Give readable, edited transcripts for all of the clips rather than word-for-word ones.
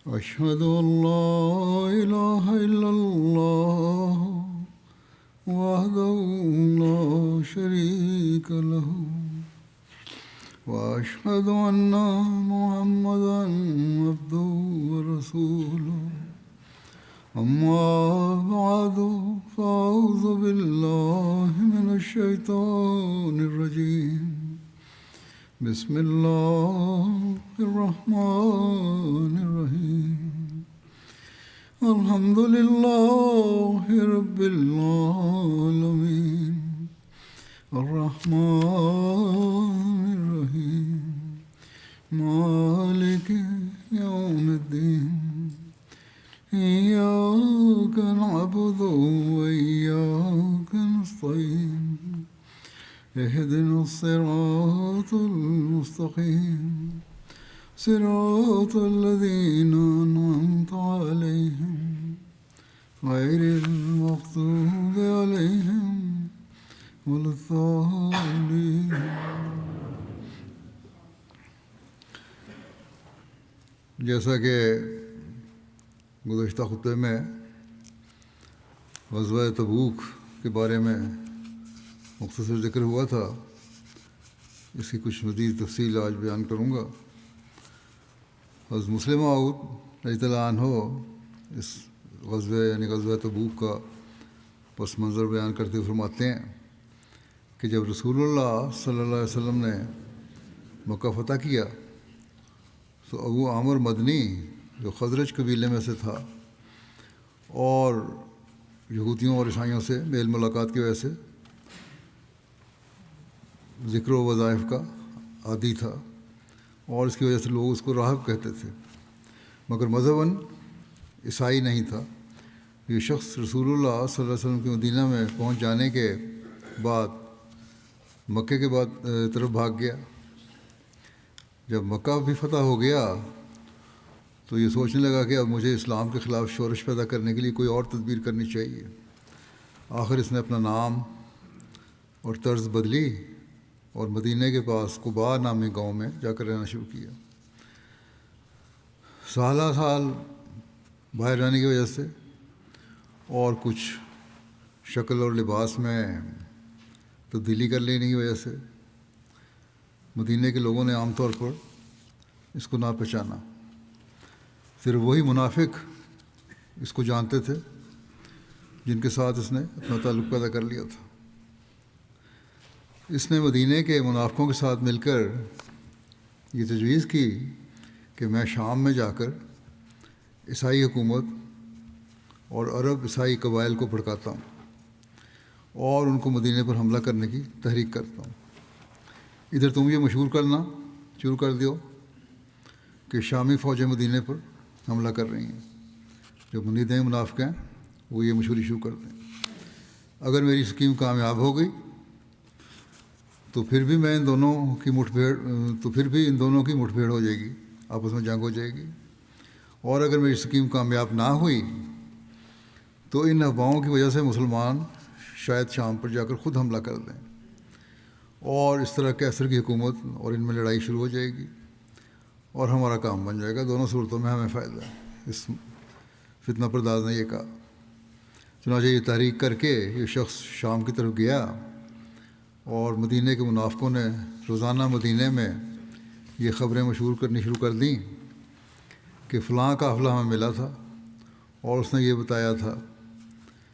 أشهد أن لا إله إلا الله وحده لا شريك له وأشهد أن محمدا عبده ورسوله أما بعد فأعوذ بالله من الشيطان الرجيم بسم الله الرحمن الرحيم الحمد لله رب العالمين الرحمن الرحيم مالك يوم الدين إياك نعبد وإياك نستعين اهدنا الصراط المستقيم صراط الذين أنعمت عليهم غير المغضوب عليهم ولا الضالين. جیسا کہ گزشتہ خطبے میں غزوہ تبوک کے بارے میں مختصر ذکر ہوا تھا، اس کی کچھ مزید تفصیل آج بیان کروں گا. حضرت مسلم موعود رضی اللہ عنہ اس غزوہ یعنی غزوہ تبوک کا پس منظر بیان کرتے ہوئے فرماتے ہیں کہ جب رسول اللہ صلی اللہ علیہ وسلم نے مکہ فتح کیا تو ابو عامر مدنی جو خزرج قبیلے میں سے تھا اور یہودیوں اور عیسائیوں سے میل ملاقات کی وجہ سے ذکر و وظائف کا عادی تھا اور اس کی وجہ سے لوگ اس کو راہب کہتے تھے، مگر مذہباً عیسائی نہیں تھا. یہ شخص رسول اللہ صلی اللہ علیہ وسلم کے مدینہ میں پہنچ جانے کے بعد مکے کے بعد طرف بھاگ گیا. جب مکہ بھی فتح ہو گیا تو یہ سوچنے لگا کہ اب مجھے اسلام کے خلاف شورش پیدا کرنے کے لیے کوئی اور تدبیر کرنی چاہیے. آخر اس نے اپنا نام اور طرز بدلی اور مدینہ کے پاس قباء نامی گاؤں میں جا کر رہنا شروع کیا. سالہ سال باہر رہنے کی وجہ سے اور کچھ شکل اور لباس میں تبدیلی کر لینے کی وجہ سے مدینہ کے لوگوں نے عام طور پر اس کو نہ پہچانا. صرف وہی منافق اس کو جانتے تھے جن کے ساتھ اس نے اپنا تعلق پیدا کر لیا تھا. اس نے مدینہ کے منافقوں کے ساتھ مل کر یہ تجویز کی کہ میں شام میں جا کر عیسائی حکومت اور عرب عیسائی قبائل کو بھڑکاتا ہوں اور ان کو مدینہ پر حملہ کرنے کی تحریک کرتا ہوں. ادھر تم یہ مشہور کرنا شروع کر دیو کہ شامی فوجیں مدینہ پر حملہ کر رہی ہیں. جو مدینہ منافق ہیں وہ یہ مشہوری شروع کر دیں. اگر میری اسکیم کامیاب ہو گئی تو پھر بھی ان دونوں کی مٹھ بھیڑ ہو جائے گی، آپس میں جنگ ہو جائے گی. اور اگر میری اسکیم کامیاب نہ ہوئی تو ان افواہوں کی وجہ سے مسلمان شاید شام پر جا کر خود حملہ کر دیں اور اس طرح کیسر کی حکومت اور ان میں لڑائی شروع ہو جائے گی اور ہمارا کام بن جائے گا. دونوں صورتوں میں ہمیں فائدہ ہے. اس فتنہ پرداز نے یہ کہا. چنانچہ یہ تحریک کر کے یہ شخص شام کی طرف گیا اور مدینہ کے منافقوں نے روزانہ مدینہ میں یہ خبریں مشہور کرنی شروع کر دیں کہ فلاں قافلہ ہمیں ملا تھا اور اس نے یہ بتایا تھا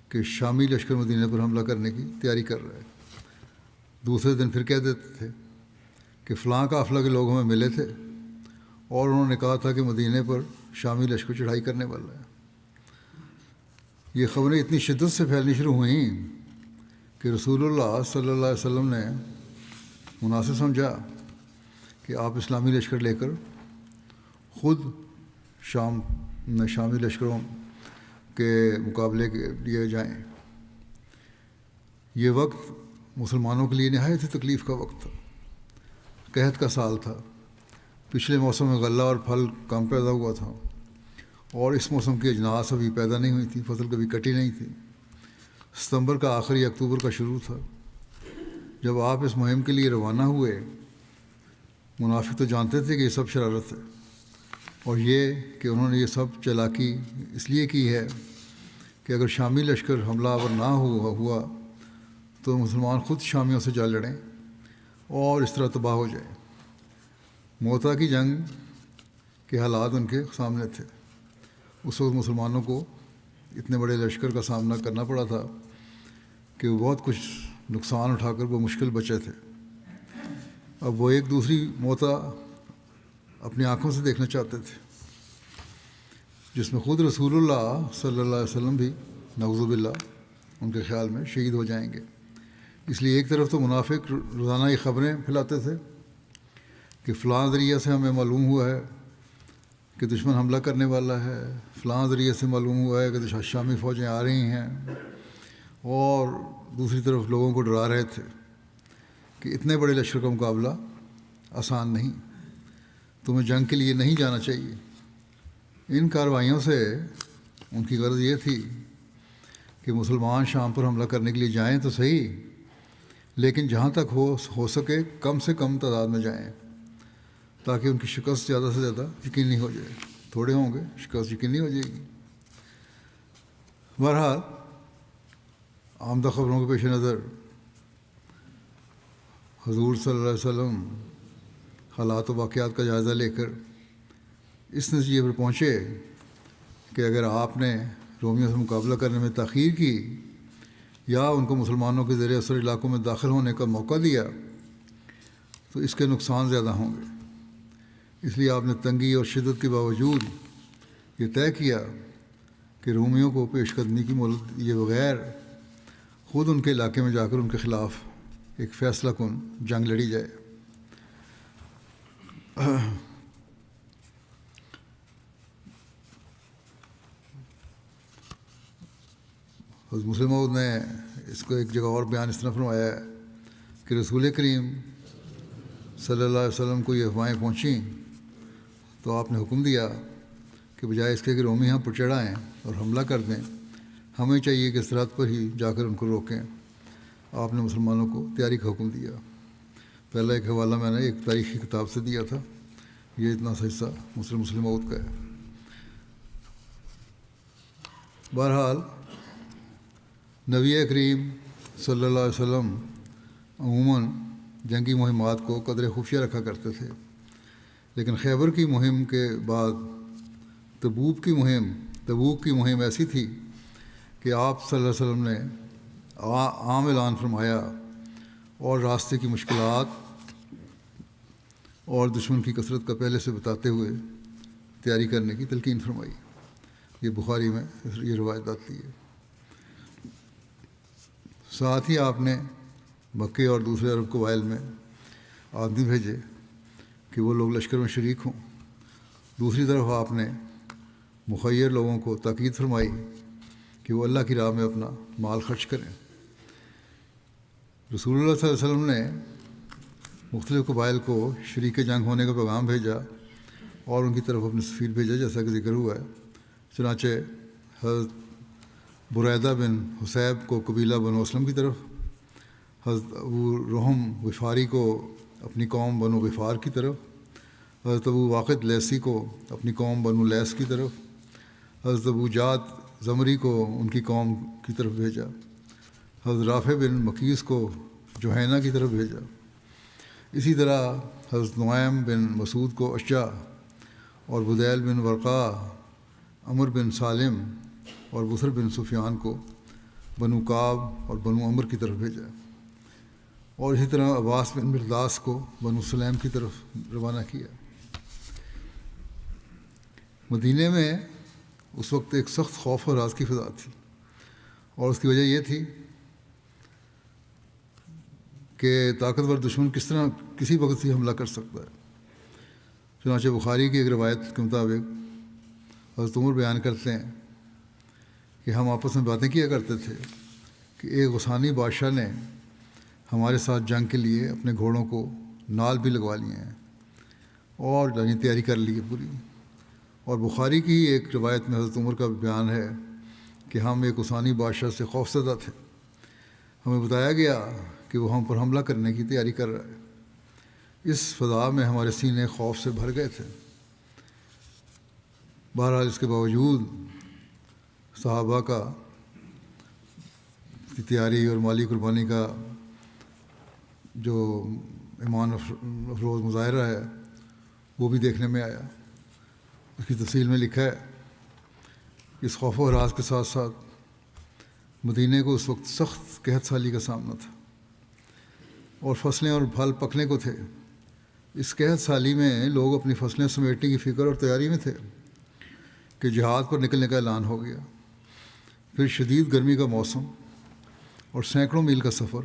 کہ شامی لشکر مدینہ پر حملہ کرنے کی تیاری کر رہا ہے. دوسرے دن پھر کہہ دیتے تھے کہ فلاں قافلہ کے لوگ ہمیں ملے تھے اور انہوں نے کہا تھا کہ مدینہ پر شامی لشکر چڑھائی کرنے والا ہے. یہ خبریں اتنی شدت سے پھیلنی شروع ہوئیں کہ رسول اللہ صلی اللہ علیہ وسلم نے مناسب سمجھا کہ آپ اسلامی لشکر لے کر خود شامی لشکروں کے مقابلے کے لیے جائیں. یہ وقت مسلمانوں کے لیے نہایت ہی تکلیف کا وقت تھا. قحط کا سال تھا. پچھلے موسم میں غلہ اور پھل کم پیدا ہوا تھا اور اس موسم کی اجناس ابھی پیدا نہیں ہوئی تھی، فصل کبھی کٹی نہیں تھی. ستمبر کا آخر یا اکتوبر کا شروع تھا جب آپ اس مہم کے لیے روانہ ہوئے. منافق تو جانتے تھے کہ یہ سب شرارت ہے، اور یہ کہ انہوں نے یہ سب چالاکی اس لیے کی ہے کہ اگر شامی لشکر حملہ آور نہ ہوا تو مسلمان خود شامیوں سے جا لڑیں اور اس طرح تباہ ہو جائیں۔ موتا کی جنگ کے حالات ان کے سامنے تھے۔ اس وقت مسلمانوں کو اتنے بڑے لشکر کا سامنا کرنا پڑا تھا کہ وہ بہت کچھ نقصان اٹھا کر وہ مشکل بچے تھے۔ اب وہ ایک دوسری موتا اپنی آنکھوں سے دیکھنا چاہتے تھے، جس میں خود رسول اللہ صلی اللہ علیہ وسلم بھی نعوذ باللہ ان کے خیال میں شہید ہو جائیں گے۔ اس لیے ایک طرف تو منافق روزانہ یہ خبریں پھیلاتے تھے کہ فلاں ذریعہ سے ہمیں معلوم ہوا ہے کہ دشمن حملہ کرنے والا ہے، فلاں ذریعے سے معلوم ہوا ہے کہ شامی فوجیں آ رہی ہیں، اور دوسری طرف لوگوں کو ڈرا رہے تھے کہ اتنے بڑے لشکر کا مقابلہ آسان نہیں، تمہیں جنگ کے لیے نہیں جانا چاہیے۔ ان کارروائیوں سے ان کی غرض یہ تھی کہ مسلمان شام پر حملہ کرنے کے لیے جائیں تو صحیح، لیکن جہاں تک ہو سکے کم سے کم تعداد میں جائیں تاکہ ان کی شکست زیادہ سے زیادہ یقینی ہو جائے۔ تھوڑے ہوں گے، شکست یقینی ہو جائے گی۔ بہرحال آمدہ خبروں کے پیش نظر حضور صلی اللہ علیہ وسلم حالات و واقعات کا جائزہ لے کر اس نتیجے پر پہنچے کہ اگر آپ نے رومیوں سے مقابلہ کرنے میں تاخیر کی یا ان کو مسلمانوں کے زیر اثر علاقوں میں داخل ہونے کا موقع دیا تو اس کے نقصان زیادہ ہوں گے۔ اس لیے آپ نے تنگی اور شدت کے باوجود یہ طے کیا کہ رومیوں کو پیش قدمی کی مہلت دیے بغیر خود ان کے علاقے میں جا کر ان کے خلاف ایک فیصلہ کن جنگ لڑی جائے۔ حضرت مسلم موعود نے اس کو ایک جگہ اور بیان اس طرح فرمایا ہے کہ رسول کریم صلی اللہ علیہ وسلم کو یہ افواہیں پہنچیں تو آپ نے حکم دیا کہ بجائے اس کے کہ رومی ہم پر چڑھائیں اور حملہ کر دیں، ہمیں چاہیے کہ سرحد پر ہی جا کر ان کو روکیں۔ آپ نے مسلمانوں کو تیاری کا حکم دیا۔ پہلا ایک حوالہ میں نے ایک تاریخی کتاب سے دیا تھا، یہ اتنا سا حصہ مسلم موعود کا ہے۔ بہرحال نبی کریم صلی اللہ علیہ وسلم عموماً جنگی مہمات کو قدر خفیہ رکھا کرتے تھے، لیکن خیبر کی مہم کے بعد تبوک کی مہم ایسی تھی کہ آپ صلی اللہ علیہ وسلم نے عام اعلان فرمایا اور راستے کی مشکلات اور دشمن کی کثرت کا پہلے سے بتاتے ہوئے تیاری کرنے کی تلقین فرمائی۔ یہ بخاری میں یہ روایت آتی ہے۔ ساتھ ہی آپ نے مکے اور دوسرے عرب قبائل میں آدمی بھیجے کہ وہ لوگ لشکر میں شریک ہوں۔ دوسری طرف آپ نے مخیر لوگوں کو تاکید فرمائی کہ وہ اللہ کی راہ میں اپنا مال خرچ کریں۔ رسول اللہ صلی اللہ علیہ وسلم نے مختلف قبائل کو شریک جنگ ہونے کا پیغام بھیجا اور ان کی طرف اپنے سفیر بھیجا، جیسا کہ ذکر ہوا ہے۔ چنانچہ حضرت بریدہ بن حسیب کو قبیلہ بنو اسلم کی طرف، حضرت ابو رحم غفاری کو اپنی قوم بنو غفار کی طرف، حضرت ابو واقد لیسی کو اپنی قوم بنو لیس کی طرف، حضرت ابو جاد زمری کو ان کی قوم کی طرف بھیجا، حضرت رافع بن مقیس کو جوہینہ کی طرف بھیجا۔ اسی طرح حضرت نعیم بن مسعود کو اشجع اور بدیل بن ورقا، عمر بن سالم اور بصر بن سفیان کو بنو کعب اور بنو عمر کی طرف بھیجا، اور اسی طرح عباس بن مرداس کو بنو سلیم کی طرف روانہ کیا۔ مدینہ میں اس وقت ایک سخت خوف اور راز کی فضا تھی، اور اس کی وجہ یہ تھی کہ طاقتور دشمن کس طرح کسی وقت ہی حملہ کر سکتا ہے۔ چنانچہ بخاری کی ایک روایت کے مطابق حضرت عمر بیان کرتے ہیں کہ ہم آپس میں باتیں کیا کرتے تھے کہ ایک غسانی بادشاہ نے ہمارے ساتھ جنگ کے لیے اپنے گھوڑوں کو نال بھی لگوا لیے ہیں اور تیاری کر لی ہے پوری۔ اور بخاری کی ایک روایت میں حضرت عمر کا بیان ہے کہ ہم ایک غسانی بادشاہ سے خوفزدہ تھے، ہمیں بتایا گیا کہ وہ ہم پر حملہ کرنے کی تیاری کر رہا ہے۔ اس فضا میں ہمارے سینے خوف سے بھر گئے تھے۔ بہرحال اس کے باوجود صحابہ کی تیاری اور مالی قربانی کا جو ایمان افروز مظاہرہ ہے وہ بھی دیکھنے میں آیا۔ اس کی تفصیل میں لکھا ہے کہ اس خوف و ہراس کے ساتھ ساتھ مدینے کو اس وقت سخت قحط سالی کا سامنا تھا اور فصلیں اور پھل پکنے کو تھے۔ اس قحط سالی میں لوگ اپنی فصلیں سمیٹنے کی فکر اور تیاری میں تھے کہ جہاد پر نکلنے کا اعلان ہو گیا۔ پھر شدید گرمی کا موسم اور سینکڑوں میل کا سفر،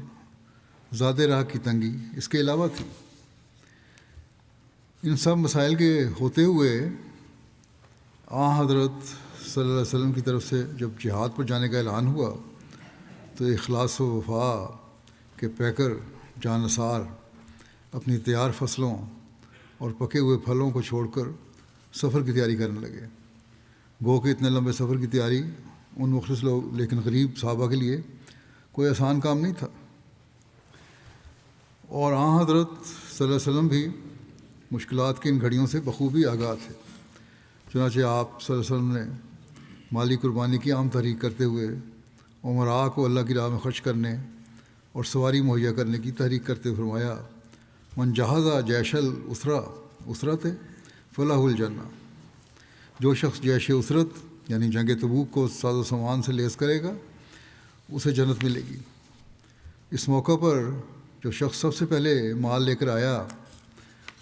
زیادہ راہ کی تنگی اس کے علاوہ تھی۔ ان سب مسائل کے ہوتے ہوئے حضرت صلی اللہ علیہ وسلم کی طرف سے جب جہاد پر جانے کا اعلان ہوا تو اخلاص و وفا کے پیکر جان نثار اپنی تیار فصلوں اور پکے ہوئے پھلوں کو چھوڑ کر سفر کی تیاری کرنے لگے۔ گو کہ اتنے لمبے سفر کی تیاری ان مخلص لوگ لیکن غریب صحابہ کے لیے کوئی آسان کام نہیں تھا، اور حضرت صلی اللہ علیہ وسلم بھی مشکلات کی ان گھڑیوں سے بخوبی آگاہ تھے۔ چنانچہ آپ صلی اللہ علیہ وسلم نے مالی قربانی کی عام تحریک کرتے ہوئے عمراء کو اللہ کی راہ میں خرچ کرنے اور سواری مہیا کرنے کی تحریک کرتے ہوئے فرمایا، من جہازہ جیش الاسرت فلاح الجنہ، جو شخص جیش اسرت یعنی جنگ تبوک کو ساز و سامان سے لیس کرے گا اسے جنت ملے گی۔ اس موقع پر جو شخص سب سے پہلے مال لے کر آیا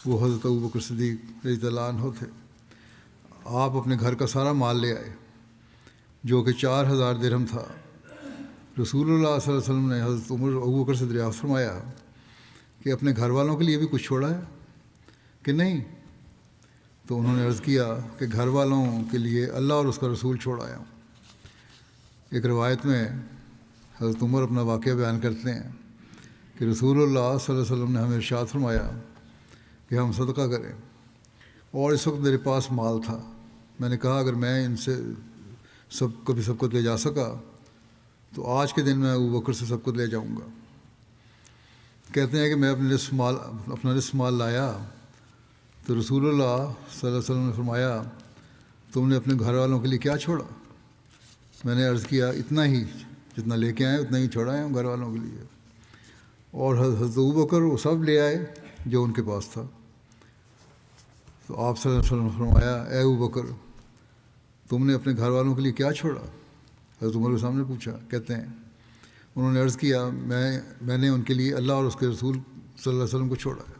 وہ حضرت ابوبکر صدیق رضی اللہ عنہ تھے۔ آپ اپنے گھر کا سارا مال لے آئے جو کہ 4000 درہم تھا۔ رسول اللہ صلی اللہ علیہ وسلم نے حضرت ابوبکر سے دریافت فرمایا کہ اپنے گھر والوں کے لیے بھی کچھ چھوڑا ہے کہ نہیں؟ تو انہوں نے عرض کیا کہ گھر والوں کے لیے اللہ اور اس کا رسول چھوڑ آیا ہوں۔ ایک روایت میں حضرت عمر اپنا واقعہ بیان کرتے ہیں کہ رسول اللہ صلی اللہ علیہ وسلم نے ہمیں ارشاد فرمایا کہ ہم صدقہ کریں، اور اس وقت میرے پاس مال تھا۔ میں نے کہا اگر میں ان سے کبھی سب کو لے جا سکا تو آج کے دن میں ابوبکر سے سب کو لے جاؤں گا۔ کہتے ہیں کہ میں اپنا نصف مال لایا تو رسول اللہ صلی اللہ علیہ وسلم نے فرمایا تم نے اپنے گھر والوں کے لیے کیا چھوڑا؟ میں نے عرض کیا اتنا ہی، جتنا لے کے آئے اتنا ہی چھوڑا ہے ہم گھر والوں کے لیے۔ اور حضرت ابوبکر وہ سب لے آئے جو ان کے پاس تھا۔ تو آپ صلی اللہ علیہ وسلم نے فرمایا اے ابوبکر تم نے اپنے گھر والوں کے لیے کیا چھوڑا؟ حضرت عمر کے سامنے پوچھا۔ کہتے ہیں انہوں نے عرض کیا میں نے ان کے لیے اللہ اور اس کے رسول صلی اللہ علیہ وسلم کو چھوڑا ہے۔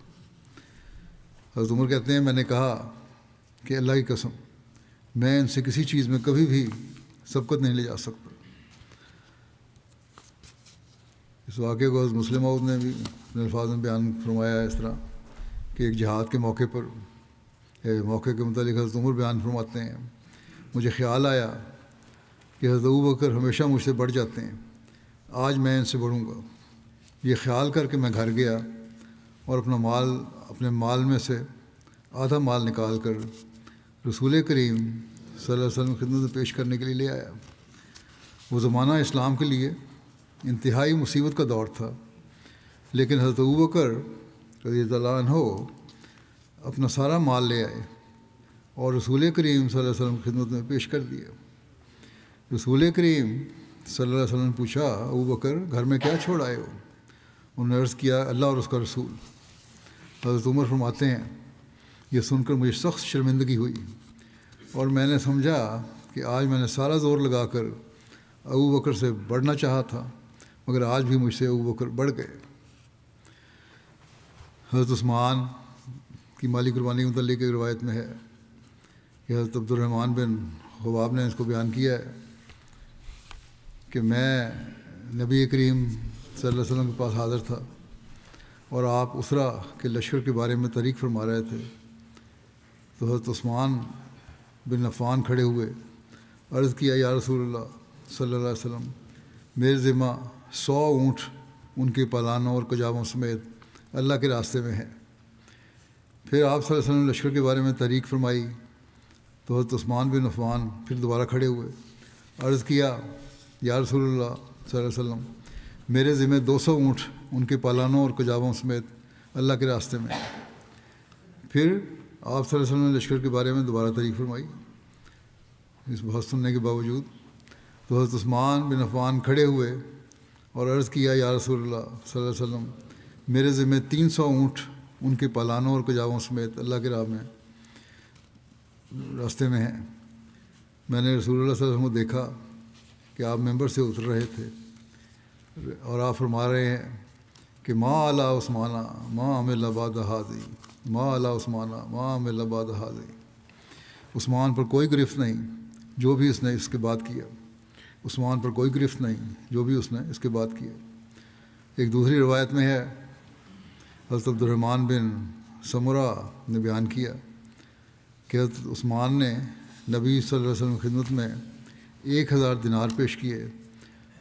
حضرت عمر کہتے ہیں میں نے کہا کہ اللہ کی قسم میں ان سے کسی چیز میں کبھی بھی سبقت نہیں لے جا سکتا۔ اس واقعے کو حضرت مسلم موعود نے بھی اپنے الفاظ میں بیان فرمایا ہے اس طرح کہ ایک جہاد کے موقع کے متعلق حضرت عمر بیان فرماتے ہیں، مجھے خیال آیا کہ حضرت ابوبکر ہمیشہ مجھ سے بڑھ جاتے ہیں، آج میں ان سے بڑھوں گا۔ یہ خیال کر کے میں گھر گیا اور اپنے مال میں سے آدھا مال نکال کر رسول کریم صلی اللہ علیہ وسلم کی خدمت میں پیش کرنے کے لیے لے آیا۔ وہ زمانہ اسلام کے لیے انتہائی مصیبت کا دور تھا، لیکن حضرت ابوبکر رضی اللہ عنہ اپنا سارا مال لے آئے اور رسول کریم صلی اللہ علیہ وسلم کی خدمت میں پیش کر دیا۔ رسول کریم صلی اللہ علیہ وسلم نے پوچھا ابوبکر گھر میں کیا چھوڑ آئے ہو؟ انہوں نے عرض کیا اللہ اور اس کا رسول۔ حضرت عمر فرماتے ہیں یہ سن کر مجھے سخت شرمندگی ہوئی اور میں نے سمجھا کہ آج میں نے سارا زور لگا کر ابوبکر سے بڑھنا چاہا تھا، مگر آج بھی مجھ سے ابوبکر بڑھ گئے۔ حضرت عثمان کی مالی قربانی کے متعلق ایک روایت میں ہے کہ حضرت عبد الرحمن بن خباب نے اس کو بیان کیا ہے کہ میں نبی کریم صلی اللہ علیہ وسلم کے پاس حاضر تھا اور آپ اسرا کے لشکر کے بارے میں تحریک فرما رہے تھے، تو حضرت عثمان بن عفان کھڑے ہوئے، عرض کیا یا رسول اللہ صلی اللہ علیہ وسلم میرے ذمہ 100 اونٹ ان کے پالانوں اور کجاووں سمیت اللہ کے راستے میں ہیں۔ پھر آپ صلی اللہ علیہ وسلم نے لشکر کے بارے میں تحریک فرمائی تو حضرت عثمان بن عفان پھر دوبارہ کھڑے ہوئے، عرض کیا یا رسول اللہ صلی اللہ علیہ وسلم میرے ذمہ 200 اونٹ ان کے پالانوں اور کجاووں سمیت اللہ کے راستے میں۔ پھر آپ صلی اللہ علیہ وسلم نے لشکر کے بارے میں دوبارہ تحریک فرمائی اس بات سننے کے باوجود تو حضرت عثمان بن عفان کھڑے ہوئے اور عرض کیا یا رسول اللہ صلی اللہ علیہ وسلم، میرے ذمہ 300 اونٹ ان کے پالانوں اور کجاووں سمیت اللہ کی راہ میں راستے میں ہیں۔ میں نے رسول اللہ صلی اللہ علیہ وسلم کو دیکھا کہ آپ ممبر سے اتر رہے تھے اور آپ فرما رہے ہیں کہ ما علی عثمانہ ما عمل بعد حاذی، ما علی عثمانہ ما عمل بعد حاذی، عثمان پر کوئی گرفت نہیں جو بھی اس نے اس کے بعد کیا، عثمان پر کوئی گرفت نہیں جو بھی اس نے اس کے بعد کیا۔ ایک دوسری روایت میں ہے حضرت عبد الرحمن بن سمرہ نے بیان کیا کہ حضرت عثمان نے نبی صلی اللہ علیہ وسلم کی خدمت میں 1000 دینار پیش کیے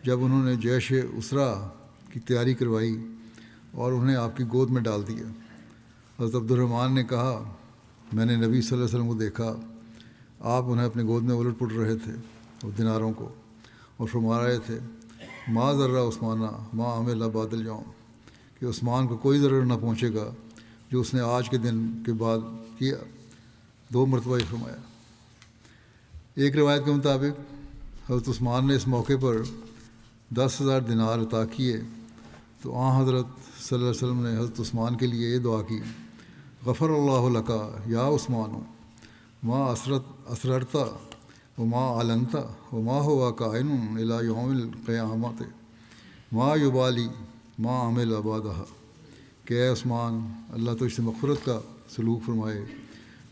جب انہوں نے جیش اسرا کی تیاری کروائی اور انہیں آپ کی گود میں ڈال دیا۔ حضرت عبد الرحمن نے کہا میں نے نبی صلی اللہ علیہ وسلم کو دیکھا، آپ انہیں اپنے گود میں الٹ پلٹ رہے تھے اور دیناروں کو، اور فرما رہے تھے ما ذرہ عثمانہ ما عمل بعد الیوم، کہ عثمان کو کوئی ضرر نہ پہنچے گا جو اس نے آج کے دن کے بعد کیا۔ 2 مرتبہ یہ فرمایا۔ ایک روایت کے مطابق حضرت عثمان نے اس موقع پر 10,000 دینار عطا کیے تو حضرت صلی اللہ علیہ وسلم نے حضرت عثمان کے لیے یہ دعا کی غفر اللہ لکا یا عثمان ما اسررت وما علنت وما ہوا کائن الی یوم القیامت ما یبالی ما عمل بعدہ، کہ اے عثمان اللہ تو اس سے مغفرت کا سلوک فرمائے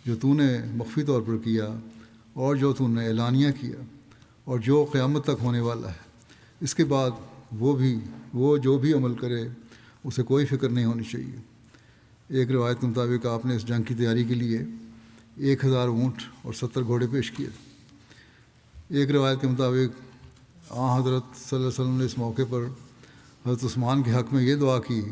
جو تو نے مخفی طور پر کیا اور جو تو نے اعلانیہ کیا اور جو قیامت تک ہونے والا ہے، اس کے بعد وہ جو بھی عمل کرے اسے کوئی فکر نہیں ہونی چاہیے۔ ایک روایت کے مطابق آپ نے اس جنگ کی تیاری کے لیے 1000 اونٹ اور 70 گھوڑے پیش کیے۔ ایک روایت کے مطابق حضرت صلی اللہ علیہ وسلم نے اس موقع پر حضرت عثمان کے حق میں یہ دعا کی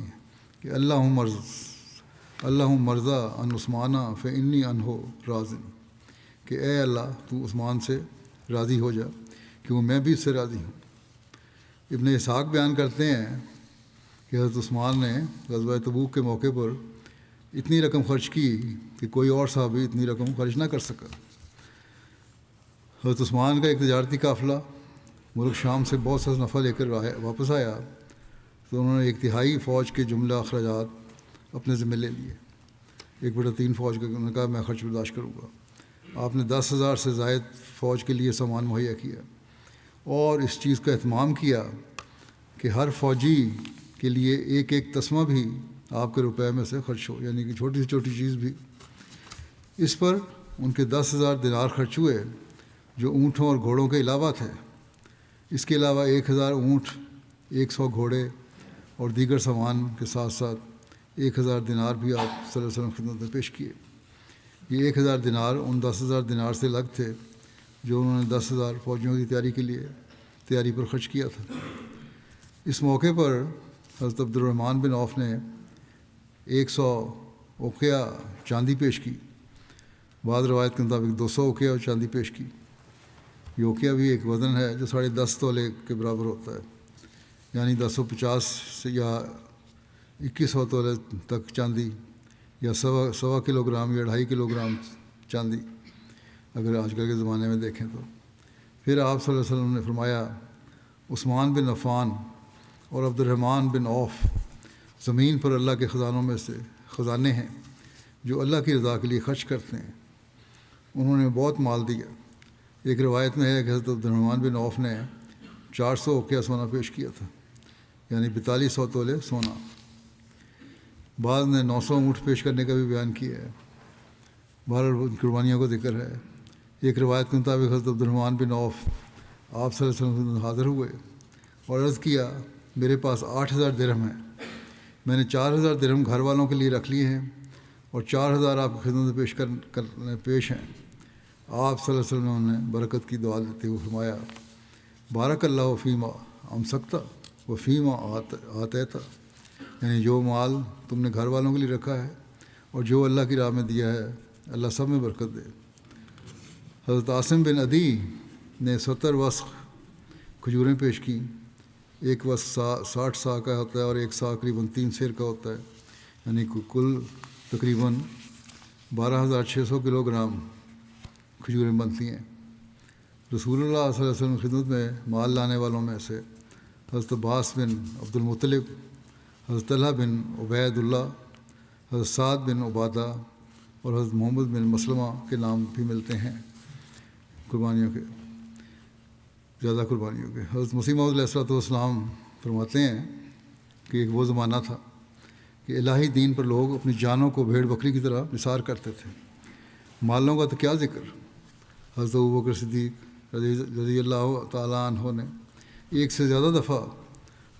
کہ اللہم مرضا ان عثمانہ فانی عنہ راضٍ، کہ اے اللہ تو عثمان سے راضی ہو جا کہ میں بھی اس سے راضی ہوں۔ ابن اسحاق بیان کرتے ہیں کہ حضرت عثمان نے غزوہ تبوک کے موقع پر اتنی رقم خرچ کی کہ کوئی اور صحابی اتنی رقم خرچ نہ کر سکا۔ حضرت عثمان کا ایک تجارتی قافلہ ملک شام سے بہت سا نفع لے کر واپس آیا تو انہوں نے 1/3 فوج کے جملہ اخراجات اپنے ذمہ لے لیے۔ 1/3 فوج کا انہوں نے کہا میں خرچ برداشت کروں گا۔ آپ نے 10,000 سے زائد فوج کے لیے سامان مہیا کیا اور اس چیز کا اہتمام کیا کہ ہر فوجی کے لیے ایک تسمہ بھی آپ کے روپے میں سے خرچ ہو، یعنی کہ چھوٹی سے چھوٹی چیز بھی۔ اس پر ان کے 10,000 دینار خرچ ہوئے جو اونٹوں اور گھوڑوں کے علاوہ تھے۔ اس کے علاوہ 1000 اونٹ، 100 گھوڑے اور دیگر سامان کے ساتھ ساتھ 1000 دینار بھی آپ صلی اللہ علیہ وسلم کی خدمت میں پیش کیے۔ یہ 1000 دینار ان 10,000 دینار سے الگ تھے جو انہوں نے 10,000 فوجیوں کی تیاری پر خرچ کیا تھا۔ اس موقع پر حضرت عبد الرحمن بن عوف نے 100 اوقیہ چاندی پیش کی، بعض روایت کے مطابق 200 اوقیہ چاندی پیش کی۔ یہ اوقیہ بھی ایک وزن ہے جو 10.5 تولے کے برابر ہوتا ہے، یعنی 1050 یا 2100 تولے تک چاندی، یا 1.25 کلو گرام یا 2.5 کلو گرام چاندی اگر آج کل کے زمانے میں دیکھیں تو۔ پھر آپ صلی اللہ علیہ وسلم نے فرمایا عثمان بن عفان اور عبد الرحمن بن عوف زمین پر اللہ کے خزانوں میں سے خزانے ہیں جو اللہ کی رضا کے لیے خرچ کرتے ہیں، انہوں نے بہت مال دیا۔ ایک روایت میں ہے کہ حضرت عبد الرحمن بن عوف نے 400 اوقیہ سونا پیش کیا تھا، یعنی 4200 تولے سونا۔ بعض نے 900 اونٹ پیش کرنے کا بھی بیان کیا ہے۔ بہرحال ان قربانیوں کا ذکر ہے۔ ایک روایت کے مطابق حضرت عبد الرحمن بن عوف آپ صلی اللہ علیہ وسلم سے حاضر ہوئے اور عرض کیا میرے پاس 8000 درہم ہیں، میں نے 4000 درہم گھر والوں کے لیے رکھ لیے ہیں اور 4000 آپ کی خدمت میں پیش ہیں۔ آپ صلی اللہ علیہ وسلم نے برکت کی دعا دیتے ہوئے فرمایا بارک اللہ فیما امسکتا و فیما آتیتا، یعنی جو مال تم نے گھر والوں کے لیے رکھا ہے اور جو اللہ کی راہ میں دیا ہے اللہ سب میں برکت دے۔ حضرت عاصم بن عدی نے 70 وسق کھجوریں پیش کی۔ ایک وسق 60 سا کا ہوتا ہے اور ایک سا قریباً 3 سیر کا ہوتا ہے، یعنی کل تقریباً 12,600 کلو گرام کھجوریں بنتی ہیں۔ رسول اللہ صلی اللہ علیہ وسلم کی خدمت میں مال لانے والوں میں سے حضرت عباس بن عبد المطلب، حضرت طلحہ بن عبید اللہ، حضرت سعد بن عبادہ اور حضرت محمد بن مسلمہ کے نام بھی ملتے ہیں قربانیوں کے، زیادہ قربانیوں کے۔ حضرت مسیح موعود علیہ الصلوۃ والسلام فرماتے ہیں کہ ایک وہ زمانہ تھا کہ الہی دین پر لوگ اپنی جانوں کو بھیڑ بکری کی طرح نثار کرتے تھے، مالوں کا تو کیا ذکر۔ حضرت ابوبکر صدیق رضی اللہ تعالیٰ عنہ نے ایک سے زیادہ دفعہ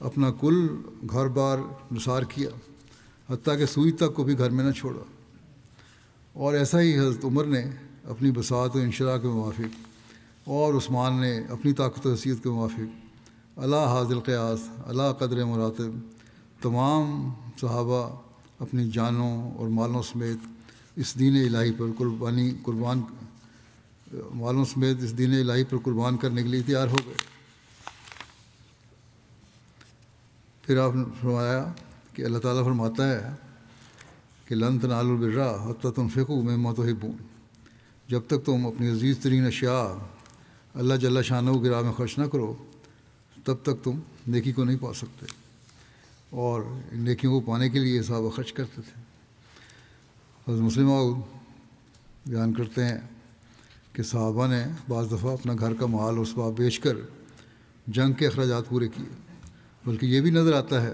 اپنا کل گھر بار نثار کیا، حتیٰ کہ سوئی تک کو بھی گھر میں نہ چھوڑا، اور ایسا ہی حضرت عمر نے اپنی بساط و انشراح کے موافق، اور عثمان نے اپنی طاقت و حیثیت کے موافق، علی حاذ القیاس علی قدر مراتب، تمام صحابہ اپنی جانوں اور مالوں سمیت اس دین الہی پر اس دین الہی پر قربان کرنے کے لیے تیار ہو گئے۔ پھر آپ نے فرمایا کہ اللہ تعالیٰ فرماتا ہے کہ لن تنالوا البر حتی تنفقوا مما تحبون، جب تک تم اپنی عزیز ترین اشیاء اللہ جل شانہ کی راہ میں خرچ نہ کرو تب تک تم نیکی کو نہیں پا سکتے، اور ان نیکیوں کو پانے کے لیے صحابہ خرچ کرتے تھے۔ حضرت مسلم موعود بیان کرتے ہیں کہ صحابہ نے بعض دفعہ اپنا گھر کا مال اور اسباب بیچ کر جنگ کے اخراجات پورے کیے، بلکہ یہ بھی نظر آتا ہے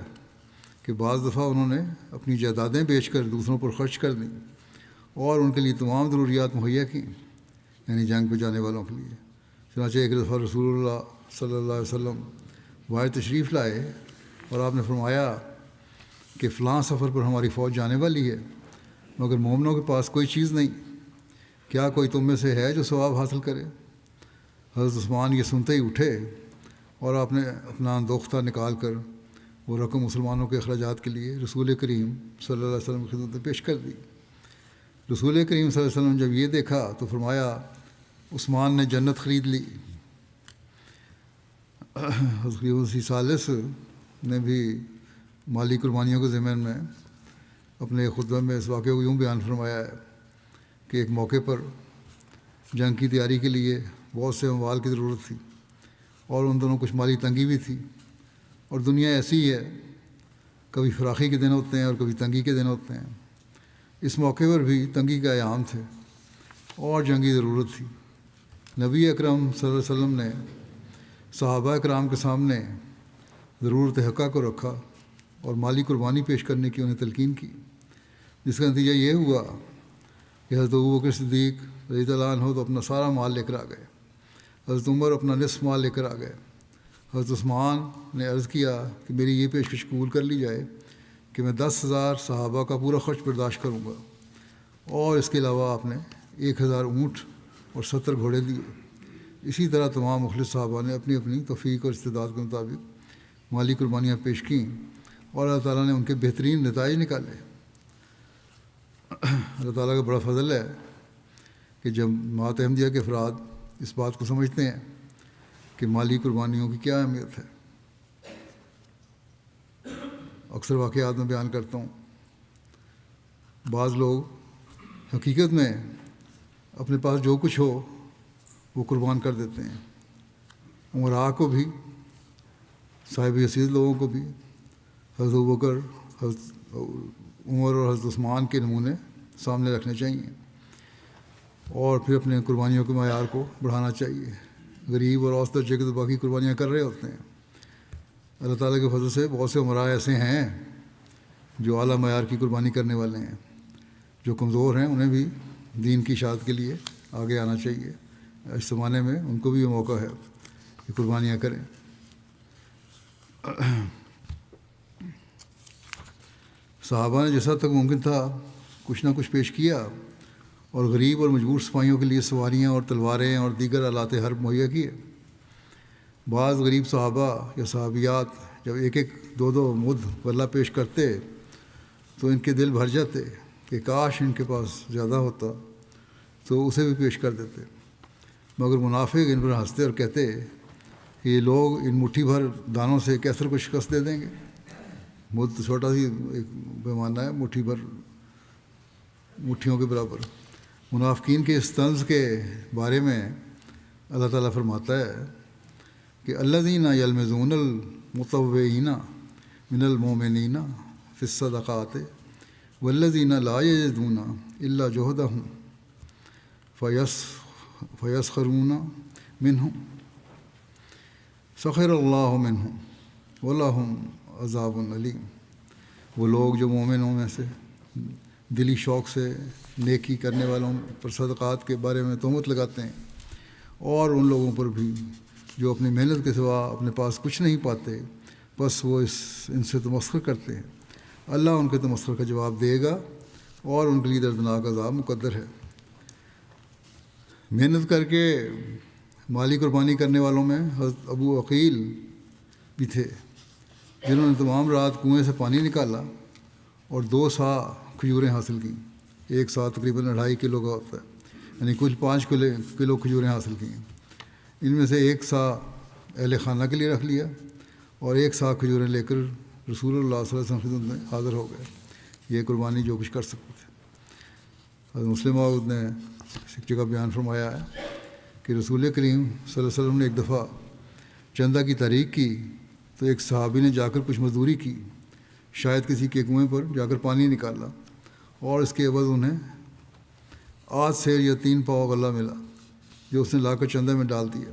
کہ بعض دفعہ انہوں نے اپنی جائیدادیں بیچ کر دوسروں پر خرچ کر دیں اور ان کے لیے تمام ضروریات مہیا کیں، یعنی جنگ پہ جانے والوں کے لیے۔ چنانچہ ایک دفعہ رسول اللہ صلی اللہ علیہ وسلم باہر تشریف لائے اور آپ نے فرمایا کہ فلاں سفر پر ہماری فوج جانے والی ہے، مگر مومنوں کے پاس کوئی چیز نہیں، کیا کوئی تم میں سے ہے جو ثواب حاصل کرے؟ حضرت عثمان یہ سنتے ہی اٹھے اور آپ نے اپنا اندوختہ نکال کر وہ رقم مسلمانوں کے اخراجات کے لیے رسول کریم صلی اللہ علیہ وسلم کی خدمت میں پیش کر دی۔ رسول کریم صلی اللہ علیہ وسلم نے جب یہ دیکھا تو فرمایا عثمان نے جنت خرید لی۔ حضرت مسیح ثالث نے بھی مالی قربانیوں کے ضمن میں اپنے خطبہ میں اس واقعے کو یوں بیان فرمایا ہے کہ ایک موقع پر جنگ کی تیاری کے لیے بہت سے اموال کی ضرورت تھی، اور ان دونوں کچھ مالی تنگی بھی تھی، اور دنیا ایسی ہے، کبھی فراخی کے دن ہوتے ہیں اور کبھی تنگی کے دن ہوتے ہیں۔ اس موقع پر بھی تنگی کا ایام تھے اور جنگی ضرورت تھی۔ نبی اکرم صلی اللہ علیہ وسلم نے صحابہ اکرام کے سامنے ضرورت حقہ کو رکھا اور مالی قربانی پیش کرنے کی انہیں تلقین کی، جس کا نتیجہ یہ ہوا کہ حضرت ابوبکر صدیق رضی اللہ عنہ تو اپنا سارا مال لے کر آ گئے، حضرت عمر اپنا نصف مال لے کر آ گئے، حضرت عثمان نے عرض کیا کہ میری یہ پیشکش قبول کر لی جائے کہ میں 10,000 صحابہ کا پورا خرچ برداشت کروں گا، اور اس کے علاوہ آپ نے 1,000 اونٹ اور 70 گھوڑے دیے۔ اسی طرح تمام مخلص صحابہ نے اپنی اپنی توفیق اور استعداد کے مطابق مالی قربانیاں پیش کیں، اور اللہ تعالیٰ نے ان کے بہترین نتائج نکالے۔ اللہ تعالیٰ کا بڑا فضل ہے کہ جب جماعت احمدیہ کے افراد اس بات کو سمجھتے ہیں کہ مالی قربانیوں کی کیا اہمیت ہے۔ اکثر واقعات میں بیان کرتا ہوں، بعض لوگ حقیقت میں اپنے پاس جو کچھ ہو وہ قربان کر دیتے ہیں، امراء کو بھی، صاحب حیثیت لوگوں کو بھی۔ حضرت ابوبکر، حضرت عمر اور حضرت عثمان کے نمونے سامنے رکھنے چاہیے، اور پھر اپنے قربانیوں کے معیار کو بڑھانا چاہیے۔ غریب اور اوسط درجے کے تو باقی قربانیاں کر رہے ہوتے ہیں۔ اللہ تعالیٰ کے فضل سے بہت سے امراء ایسے ہیں جو اعلیٰ معیار کی قربانی کرنے والے ہیں۔ جو کمزور ہیں انہیں بھی دین کی اشاعت کے لیے آگے آنا چاہیے۔ اس زمانے میں ان کو بھی یہ موقع ہے کہ قربانیاں کریں۔ صحابہ نے جس حد تک ممکن تھا کچھ نہ کچھ پیش کیا، اور غریب اور مجبور سپاہیوں کے لیے سواریاں اور تلواریں اور دیگر آلات حرب مہیا کیے۔ بعض غریب صحابہ یا صحابیات جب ایک ایک دو دو مد غلہ پیش کرتے تو ان کے دل بھر جاتے کہ کاش ان کے پاس زیادہ ہوتا تو اسے بھی پیش کر دیتے، مگر منافق ان پر ہنستے اور کہتے کہ یہ لوگ ان مٹھی بھر دانوں سے کیسر کو شکست دے دیں گے۔ مد چھوٹا سی ایک پیمانہ ہے، مٹھی بھر، مٹھیوں کے برابر۔ منافقین کے اس طنز کے بارے میں اللہ تعالیٰ فرماتا ہے کہ الذین یلمزون المطوعین من المؤمنین فی الصدقات والذین لا یجدون الا جہدہم فیسخرون منہم سخر اللہ منہم ولہم عذاب علیم۔ وہ لوگ جو مومنوں میں سے دلی شوق سے نیکی کرنے والوں پر صدقات کے بارے میں تہمت لگاتے ہیں، اور ان لوگوں پر بھی جو اپنی محنت کے سوا اپنے پاس کچھ نہیں پاتے، بس وہ ان سے تمسخر کرتے ہیں، اللہ ان کے تمسخر کا جواب دے گا اور ان کے لیے دردناک عذاب مقدر ہے۔ محنت کر کے مالی قربانی کرنے والوں میں حضرت ابو عقیل بھی تھے، جنہوں نے تمام رات کنویں سے پانی نکالا اور 2 سا کھجوریں حاصل کیں۔ 1 سا تقریباً 2.5 کلو کا ہوتا ہے، یعنی کل 5 کلو کھجوریں حاصل کیں۔ ان میں سے 1 سا اہل خانہ کے لیے رکھ لیا اور 1 سا کھجوریں لے کر رسول اللہ صلی اللہ علیہ وسلم کی خدمت میں حاضر ہو گئے۔ یہ قربانی جو کچھ کر سکتے تھے۔ حضرت مسلم موعود نے ایک جگہ بیان فرمایا ہے کہ رسول کریم صلی اللہ علیہ وسلم نے ایک دفعہ چندہ کی تحریک کی تو ایک صحابی نے جا کر کچھ مزدوری کی، شاید کسی کے کنویں پر جا کر پانی نکالا، اور اس کے عوض انہیں 8 سیر یا 3 پاؤ غلہ ملا جو اس نے لا کر چندہ میں ڈال دیا۔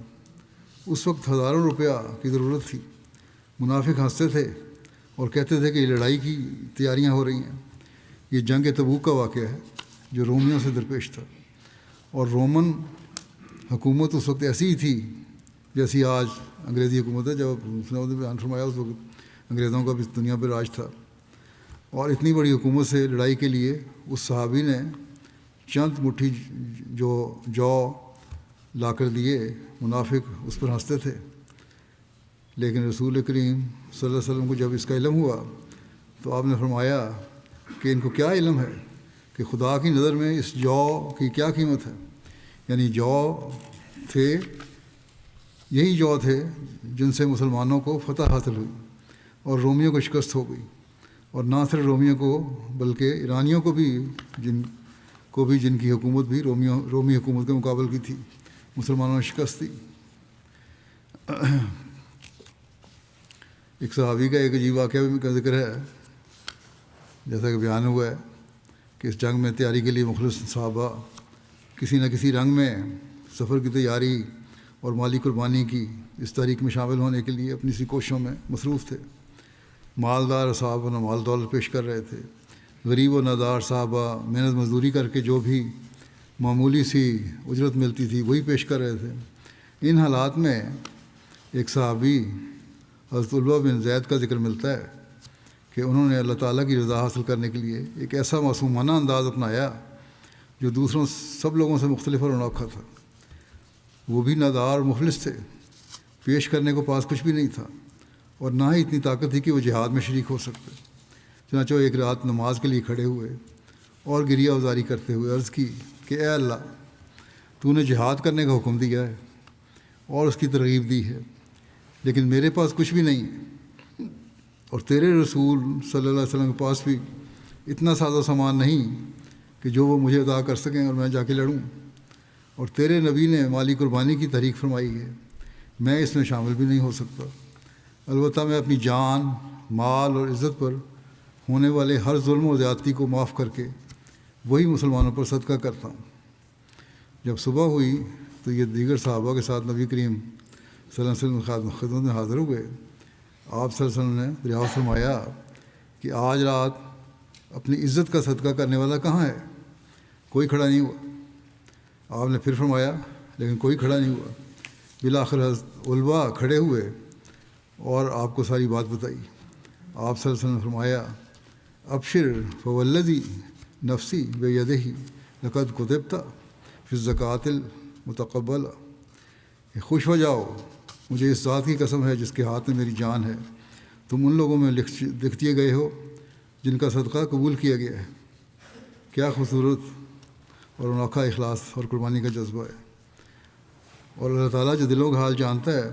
اس وقت ہزاروں روپیہ کی ضرورت تھی۔ منافق ہنستے تھے اور کہتے تھے کہ یہ لڑائی کی تیاریاں ہو رہی ہیں۔ یہ جنگ تبوک کا واقعہ ہے جو رومیوں سے درپیش تھا، اور رومن حکومت اس وقت ایسی ہی تھی جیسی آج انگریزی حکومت ہے۔ جب مسلموں نے بیان فرمایا اس وقت انگریزوں کا بھی دنیا پہ راج تھا، اور اتنی بڑی حکومت سے لڑائی کے لیے اس صحابی نے چند مٹھی جو لا کر دیے۔ منافق اس پر ہنستے تھے، لیکن رسول کریم صلی اللہ علیہ وسلم کو جب اس کا علم ہوا تو آپ نے فرمایا کہ ان کو کیا علم ہے کہ خدا کی نظر میں اس جو کی کیا قیمت ہے۔ یعنی جو تھے، یہی جو تھے جن سے مسلمانوں کو فتح حاصل ہوئی اور رومیوں کو شکست ہو گئی، اور نہ صرف رومیوں کو بلکہ ایرانیوں کو بھی جن کی حکومت بھی رومی حکومت کے مقابل کی تھی، مسلمانوں نے شکست دی۔ ایک صحابی کا ایک عجیب واقعہ بھی کا ذکر ہے، جیسا کہ بیان ہوا ہے کہ اس جنگ میں تیاری کے لیے مخلص صحابہ کسی نہ کسی رنگ میں سفر کی تیاری اور مالی قربانی کی اس تحریک میں شامل ہونے کے لیے اپنی سی کوششوں میں مصروف تھے۔ مالدار صحابہ نہ مال دولت پیش کر رہے تھے، غریب و نادار صحابہ محنت مزدوری کر کے جو بھی معمولی سی اجرت ملتی تھی وہی پیش کر رہے تھے۔ ان حالات میں ایک صحابی حضرت علوہ بن زید کا ذکر ملتا ہے کہ انہوں نے اللہ تعالیٰ کی رضا حاصل کرنے کے لیے ایک ایسا معصومانہ انداز اپنایا جو دوسروں سب لوگوں سے مختلف اور انوکھا تھا۔ وہ بھی نادار اور مفلس تھے، پیش کرنے کو پاس کچھ بھی نہیں تھا، اور نہ ہی اتنی طاقت تھی کہ وہ جہاد میں شریک ہو سکتے۔ چنانچہ ایک رات نماز کے لیے کھڑے ہوئے اور گریہ ازاری کرتے ہوئے عرض کی کہ اے اللہ، تو نے جہاد کرنے کا حکم دیا ہے اور اس کی ترغیب دی ہے، لیکن میرے پاس کچھ بھی نہیں ہے، اور تیرے رسول صلی اللہ علیہ وسلم کے پاس بھی اتنا سازو سامان نہیں کہ جو وہ مجھے عطا کر سکیں اور میں جا کے لڑوں، اور تیرے نبی نے مالی قربانی کی تحریک فرمائی ہے، میں اس میں شامل بھی نہیں ہو سکتا۔ البتہ میں اپنی جان، مال اور عزت پر ہونے والے ہر ظلم و زیادتی کو معاف کر کے وہی مسلمانوں پر صدقہ کرتا ہوں۔ جب صبح ہوئی تو یہ دیگر صحابہ کے ساتھ نبی کریم صلی اللہ علیہ وسلم خدمت میں حاضر ہوئے۔ آپ صلی اللہ علیہ وسلم نے دریافت فرمایا کہ آج رات اپنی عزت کا صدقہ کرنے والا کہاں ہے؟ کوئی کھڑا نہیں ہوا۔ آپ نے پھر فرمایا لیکن کوئی کھڑا نہیں ہوا۔ بالآخر حضرت علوہ کھڑے ہوئے اور آپ کو ساری بات بتائی۔ آپ صلی اللہ علیہ وسلم نے فرمایا ابشر فوالذی نفسی بیدہ لقد کتبت فی الزکوٰۃ المتقبلہ، خوش ہو جاؤ، مجھے اس ذات کی قسم ہے جس کے ہاتھ میں میری جان ہے، تم ان لوگوں میں لکھ دیے گئے ہو جن کا صدقہ قبول کیا گیا ہے۔ کیا خوبصورت اور انوکھا اخلاص اور قربانی کا جذبہ ہے، اور اللہ تعالیٰ جو دلوں کا حال جانتا ہے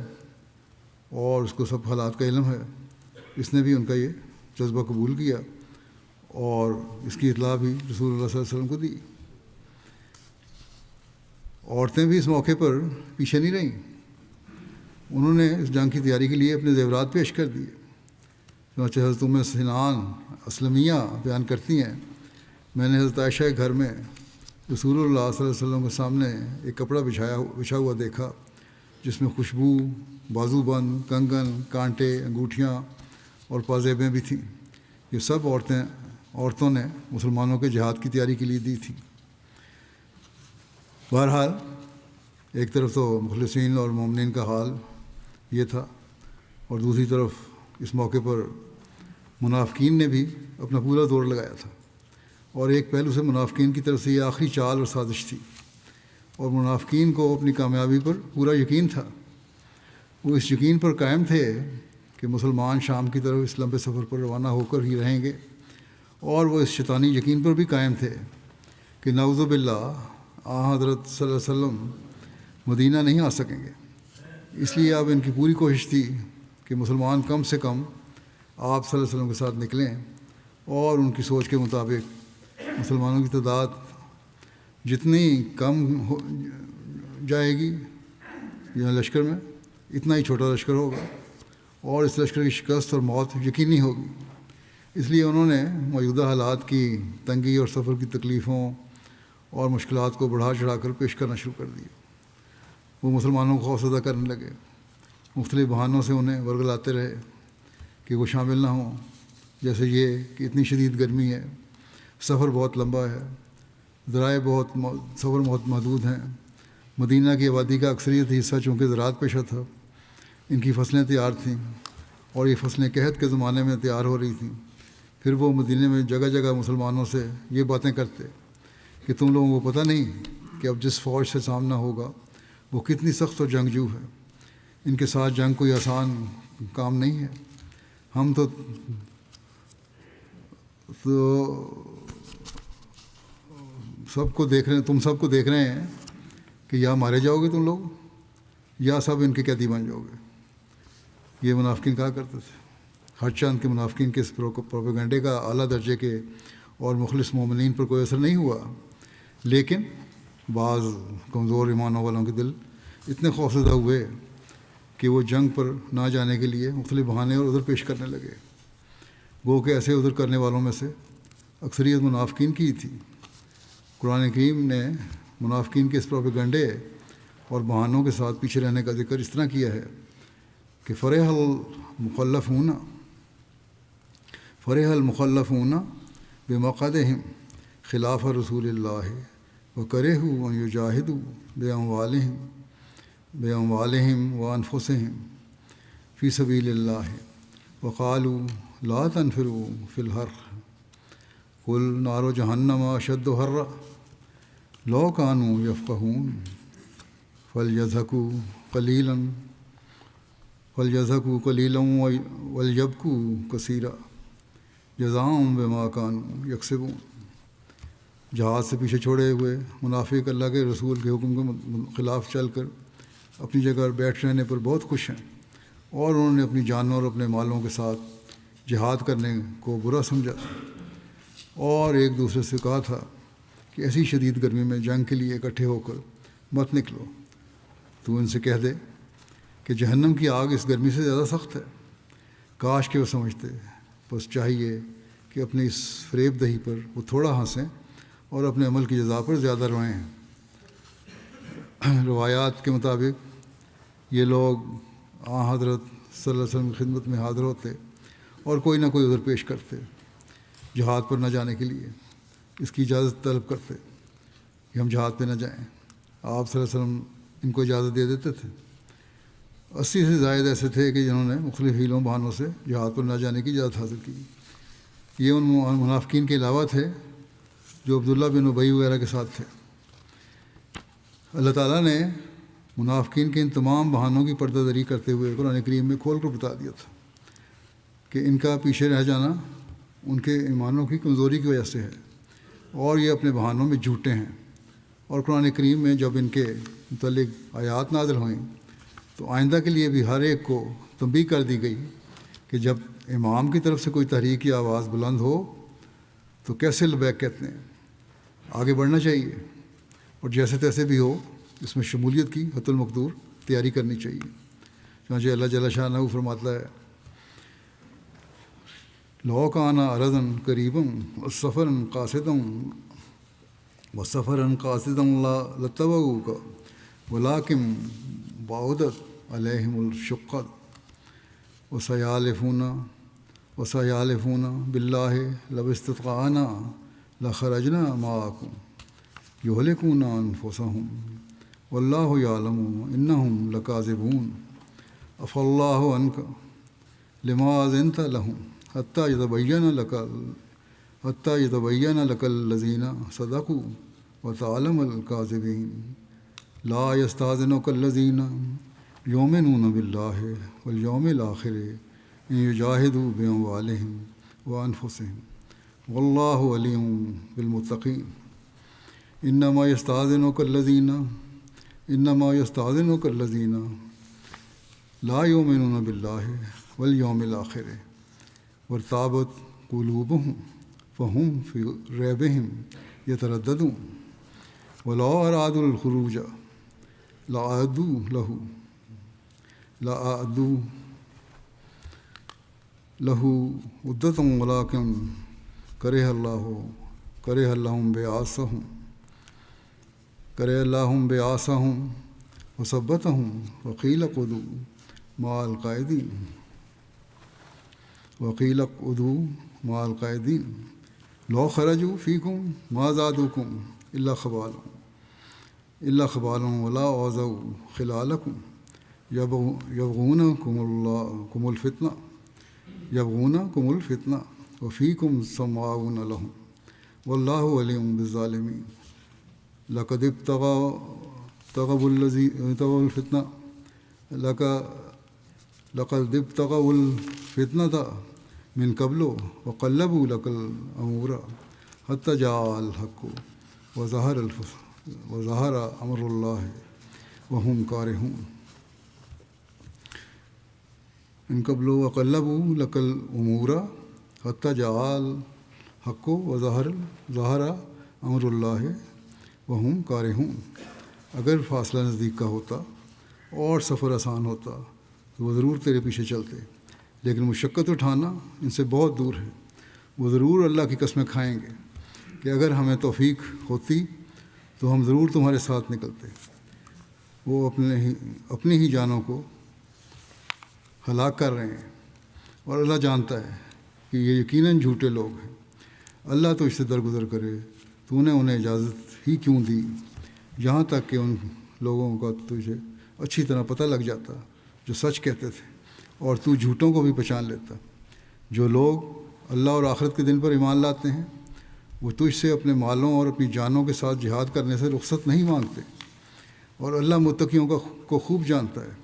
اور اس کو سب حالات کا علم ہے، اس نے بھی ان کا یہ جذبہ قبول کیا اور اس کی اطلاع بھی رسول اللہ صلی اللہ علیہ وسلم کو دی۔ عورتیں بھی اس موقع پر پیچھے نہیں رہیں، انہوں نے اس جنگ کی تیاری کے لیے اپنے زیورات پیش کر دیے۔ چنانچہ حضرت ام سنان اسلمیہ بیان کرتی ہیں، میں نے حضرت عائشہ کے گھر میں رسول اللہ صلی اللہ علیہ وسلم کے سامنے ایک کپڑا بچھا ہوا دیکھا جس میں خوشبو، بازو بند، کنگن، کانٹے، انگوٹھیاں اور پازیبیں بھی تھیں۔ یہ سب عورتوں نے مسلمانوں کے جہاد کی تیاری کے لیے دی تھیں۔ بہرحال ایک طرف تو مخلصین اور مومنین کا حال یہ تھا، اور دوسری طرف اس موقع پر منافقین نے بھی اپنا پورا زور لگایا تھا، اور ایک پہلو سے منافقین کی طرف سے یہ آخری چال اور سازش تھی، اور منافقین کو اپنی کامیابی پر پورا یقین تھا۔ وہ اس یقین پر قائم تھے کہ مسلمان شام کی طرف اس لمبے سفر پر روانہ ہو کر ہی رہیں گے، اور وہ اس شیطانی یقین پر بھی قائم تھے کہ نعوذ باللہ حضرت صلی اللہ علیہ وسلم مدینہ نہیں آ سکیں گے۔ اس لیے اب ان کی پوری کوشش تھی کہ مسلمان کم سے کم آپ صلی اللہ علیہ وسلم کے ساتھ نکلیں، اور ان کی سوچ کے مطابق مسلمانوں کی تعداد جتنی کم ہو جائے گی یہاں لشکر میں، اتنا ہی چھوٹا لشکر ہوگا، اور اس لشکر کی شکست اور موت یقینی ہوگی۔ اس لیے انہوں نے موجودہ حالات کی تنگی اور سفر کی تکلیفوں اور مشکلات کو بڑھا چڑھا کر پیش کرنا شروع کر دیا۔ وہ مسلمانوں کو خوفزدہ کرنے لگے، مختلف بہانوں سے انہیں ورگلاتے رہے کہ وہ شامل نہ ہوں، جیسے یہ کہ اتنی شدید گرمی ہے، سفر بہت لمبا ہے، ذرائع سفر بہت محدود ہیں، مدینہ کی آبادی کا اکثریت حصہ چونکہ زراعت پیشہ تھا، ان کی فصلیں تیار تھیں، اور یہ فصلیں قحط کے زمانے میں تیار ہو رہی تھیں۔ پھر وہ مدینہ میں جگہ جگہ مسلمانوں سے یہ باتیں کرتے کہ تم لوگوں کو پتہ نہیں کہ اب جس فوج سے سامنا ہوگا وہ کتنی سخت اور جنگجو ہے، ان کے ساتھ جنگ کوئی آسان کام نہیں ہے۔ ہم تو سب کو دیکھ رہے ہیں، تم سب کو دیکھ رہے ہیں کہ یا مارے جاؤ گے تم لوگ، یا سب ان کے قیدی بن جاؤ گے۔ یہ منافقین کہا کرتے تھے۔ ہر چند کے منافقین کے اس پروپیگنڈے کا اعلیٰ درجے کے اور مخلص مومنین پر کوئی اثر نہیں ہوا، لیکن بعض کمزور ایمانوں والوں کے دل اتنے خوفزدہ ہوئے کہ وہ جنگ پر نہ جانے کے لیے مختلف بہانے اور عذر پیش کرنے لگے۔ وہ کہ ایسے عذر کرنے والوں میں سے اکثریت منافقین کی تھی۔ قرآن کریم نے منافقین کے اس پروپیگنڈے اور بہانوں کے ساتھ پیچھے رہنے کا ذکر اس طرح کیا ہے کہ فرح المخلفون بمقعدہم خلاف رسول اللہ وکرہوا ان یجاہدوا باموالہم وانفسہم فی سبیل اللہ وقالوا لا تنفروا فی الحر قل نار جہنم اشد حرا لو کانوا یفقہون فلیضحکوا قلیلا ولیبکوا کثیرا جزاء بما کانوا یکسبون۔ جہاد سے پیچھے چھوڑے ہوئے منافق اللہ کے رسول کے حکم کے خلاف چل کر اپنی جگہ بیٹھ رہنے پر بہت خوش ہیں، اور انہوں نے اپنی جانوں اور اپنے مالوں کے ساتھ جہاد کرنے کو برا سمجھا، اور ایک دوسرے سے کہا تھا کہ ایسی شدید گرمی میں جنگ کے لیے اکٹھے ہو کر مت نکلو۔ تو ان سے کہہ دے کہ جہنم کی آگ اس گرمی سے زیادہ سخت ہے۔ کاش کہ وہ سمجھتے، بس چاہیے کہ اپنی اس فریب دہی پر وہ تھوڑا ہنسیں اور اپنے عمل کی جزا پر زیادہ روئیں۔ روایات کے مطابق یہ لوگ حضرت صلی اللہ علیہ وسلم کی خدمت میں حاضر ہوتے اور کوئی نہ کوئی عذر پیش کرتے، جہاد پر نہ جانے کے لیے اس کی اجازت طلب کرتے کہ ہم جہاد پہ نہ جائیں۔ آپ صلی اللہ علیہ وسلم ان کو اجازت دے دیتے تھے۔ 80 سے زائد ایسے تھے کہ جنہوں نے مختلف حیلوں بہانوں سے جہاد پر نہ جانے کی اجازت حاصل کی۔ یہ ان منافقین کے علاوہ تھے جو عبداللہ بن ابی وغیرہ کے ساتھ تھے۔ اللہ تعالیٰ نے منافقین کے ان تمام بہانوں کی پردہ دری کرتے ہوئے قرآن کریم میں کھول کر بتا دیا تھا کہ ان کا پیچھے رہ جانا ان کے ایمانوں کی کمزوری کی وجہ سے ہے، اور یہ اپنے بہانوں میں جھوٹے ہیں۔ اور قرآن کریم میں جب ان کے متعلق آیات نازل ہوئیں تو آئندہ کے لیے بھی ہر ایک کو تنبیہ کر دی گئی کہ جب امام کی طرف سے کوئی تحریک یا آواز بلند ہو تو کیسے لبیک کہتے ہیں، آگے بڑھنا چاہیے، اور جیسے تیسے بھی ہو اس میں شمولیت کی حت المقدور تیاری کرنی چاہیے۔ چنانچہ اللہ جل شانہ فرماتا ہے لو کان عرضا قریبا وسفرا قاصدا لاتبعوک ولکن بعدت علیہم الشقۃ وسیحلفون باللہ لو استطعنا لخرجنا معکم یہلکون انفسہم واللہ یعلم انہم لکاذبون عفی اللہ عنک لما اذنت لہم حتی یتبین لک الذین صدقوا وتعلم الکاذبین لا یستأذنک الذین یؤمنون باللہ والیوم الآخر ان یجاہدوا باموالہم وانفسہم واللہ علیم بالمتقین انما یستأذنک الذین لا یؤمنون باللہ والیوم الآخر وارتابت قلوبہم فہم فی ریبہم یترددون ولو ارادوا الخروج لأعدوا له عدۃ ولکن کرہ اللہ بعاثہم وثبتہم وقیل اقعدوا مع القاعدین لو خرجوا فیکم ما زادوکم الا خبالا ولا اوذوا خلالکم یبغونکم الفتنہ وفیکم سماعون لہم واللہ علیم بالظالمین لقد ابتغوا الفتنة من قبل وقلبوا لك الأمور حتى جاء الحق وظهر أمر الله وهم كارهون من قبل وقلبوا لك الأمور حتى جاء الحق وظهر أمر الله وهم كارهون۔ اگر فاصلہ نزدیک کا ہوتا اور سفر آسان ہوتا تو وہ ضرور تیرے پیچھے چلتے، لیکن مشقت اٹھانا ان سے بہت دور ہے۔ وہ ضرور اللہ کی قسمیں کھائیں گے کہ اگر ہمیں توفیق ہوتی تو ہم ضرور تمہارے ساتھ نکلتے۔ وہ اپنی ہی جانوں کو ہلاک کر رہے ہیں اور اللہ جانتا ہے کہ یہ یقیناً جھوٹے لوگ ہیں۔ اللہ تو اس سے درگزر کرے، تو نے انہیں اجازت ہی کیوں دی یہاں تک کہ ان لوگوں کا تجھے اچھی طرح پتہ لگ جاتا جو سچ کہتے تھے، اور تو جھوٹوں کو بھی پہچان لیتا۔ جو لوگ اللہ اور آخرت کے دن پر ایمان لاتے ہیں وہ تجھ سے اپنے مالوں اور اپنی جانوں کے ساتھ جہاد کرنے سے رخصت نہیں مانگتے، اور اللہ متقیوں کو خوب جانتا ہے۔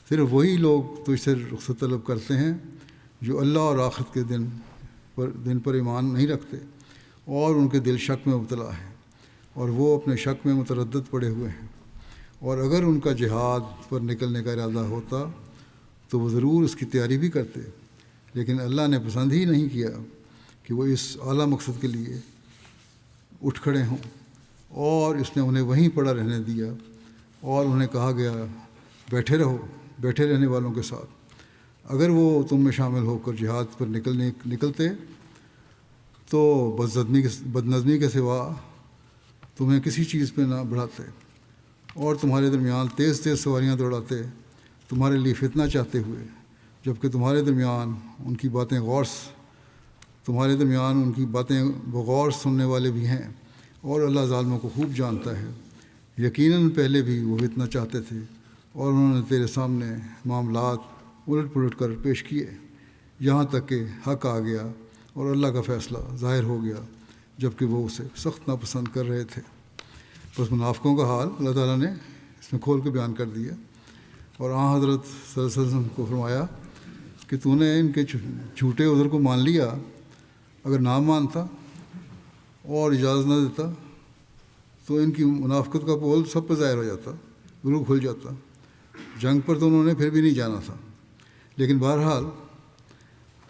صرف وہی لوگ تجھ سے رخصت طلب کرتے ہیں جو اللہ اور آخرت کے دن پر ایمان نہیں رکھتے اور ان کے دل شک میں مبتلا ہے، اور وہ اپنے شک میں متردد پڑے ہوئے ہیں۔ اور اگر ان کا جہاد پر نکلنے کا ارادہ ہوتا تو وہ ضرور اس کی تیاری بھی کرتے، لیکن اللہ نے پسند ہی نہیں کیا کہ وہ اس اعلیٰ مقصد کے لیے اٹھ کھڑے ہوں، اور اس نے انہیں وہیں پڑا رہنے دیا، اور انہیں کہا گیا بیٹھے رہنے والوں کے ساتھ۔ اگر وہ تم میں شامل ہو کر جہاد پر نکلتے تو بدنظمی کے سوا تمہیں کسی چیز پہ نہ بڑھاتے، اور تمہارے درمیان تیز سواریاں دوڑاتے تمہارے لیے فتنہ چاہتے ہوئے، جبکہ تمہارے درمیان ان کی باتیں بغور سننے والے بھی ہیں، اور اللہ ظالموں کو خوب جانتا ہے۔ یقیناً پہلے بھی وہ فتنہ چاہتے تھے، اور انہوں نے تیرے سامنے معاملات الٹ پلٹ کر پیش کیے، یہاں تک کہ حق آ گیا اور اللہ کا فیصلہ ظاہر ہو گیا، جبکہ وہ اسے سخت ناپسند کر رہے تھے۔ بس منافقوں کا حال اللہ تعالیٰ نے اس میں کھول کے بیان کر دیا، اور حضرت صلی اللہ علیہ وسلم کو فرمایا کہ تو نے ان کے جھوٹے عذر کو مان لیا، اگر نہ مانتا اور اجازت نہ دیتا تو ان کی منافقت کا پول سب پہ ظاہر ہو جاتا، گلو کھل جاتا۔ جنگ پر تو انہوں نے پھر بھی نہیں جانا تھا، لیکن بہرحال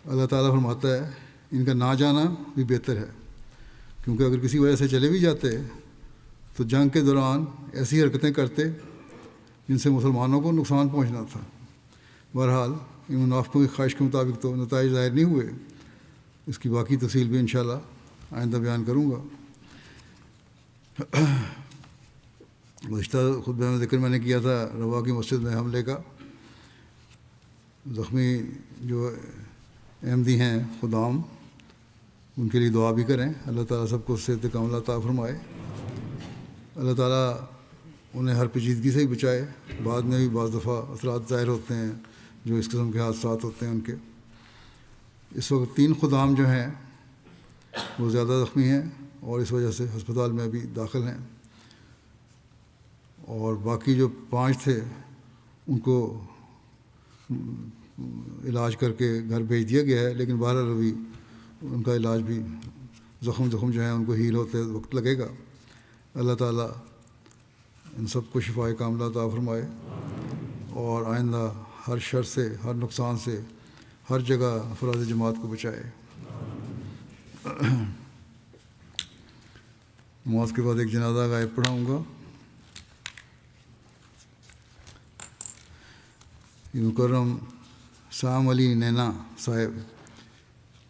اللہ تعالیٰ فرماتا ہے ان کا نہ جانا بھی بہتر ہے، کیونکہ اگر کسی وجہ سے چلے بھی جاتے تو جنگ کے دوران ایسی حرکتیں کرتے جن سے مسلمانوں کو نقصان پہنچنا تھا۔ بہرحال ان منافقوں کی خواہش کے مطابق تو نتائج ظاہر نہیں ہوئے، اس کی باقی تفصیل بھی انشاءاللہ آئندہ بیان کروں گا۔ گزشتہ خطبہ میں ذکر میں نے کیا تھا روا کی مسجد میں حملے کا۔ زخمی جو احمدی ہیں خدام، ان کے لیے دعا بھی کریں، اللہ تعالیٰ سب کو صحت کاملہ عطا فرمائے، اللہ تعالیٰ انہیں ہر پیچیدگی سے ہی بچائے۔ بعد میں بھی بعض دفعہ اثرات ظاہر ہوتے ہیں جو اس قسم کے حادثات ہوتے ہیں ان کے۔ اس وقت 3 خدام جو ہیں وہ زیادہ زخمی ہیں اور اس وجہ سے ہسپتال میں بھی داخل ہیں، اور باقی جو 5 تھے ان کو علاج کر کے گھر بھیج دیا گیا ہے، لیکن بہرحال ابھی ان کا علاج بھی زخم جو ہیں ان کو ہیل ہوتے وقت لگے گا۔ اللہ تعالیٰ ان سب کو شفائے کاملہ عطا فرمائے اور آئندہ ہر شر سے، ہر نقصان سے، ہر جگہ افراد جماعت کو بچائے۔ نماز کے بعد ایک جنازہ غائب پڑھاؤں گا۔ مکرم سام علی نینا صاحب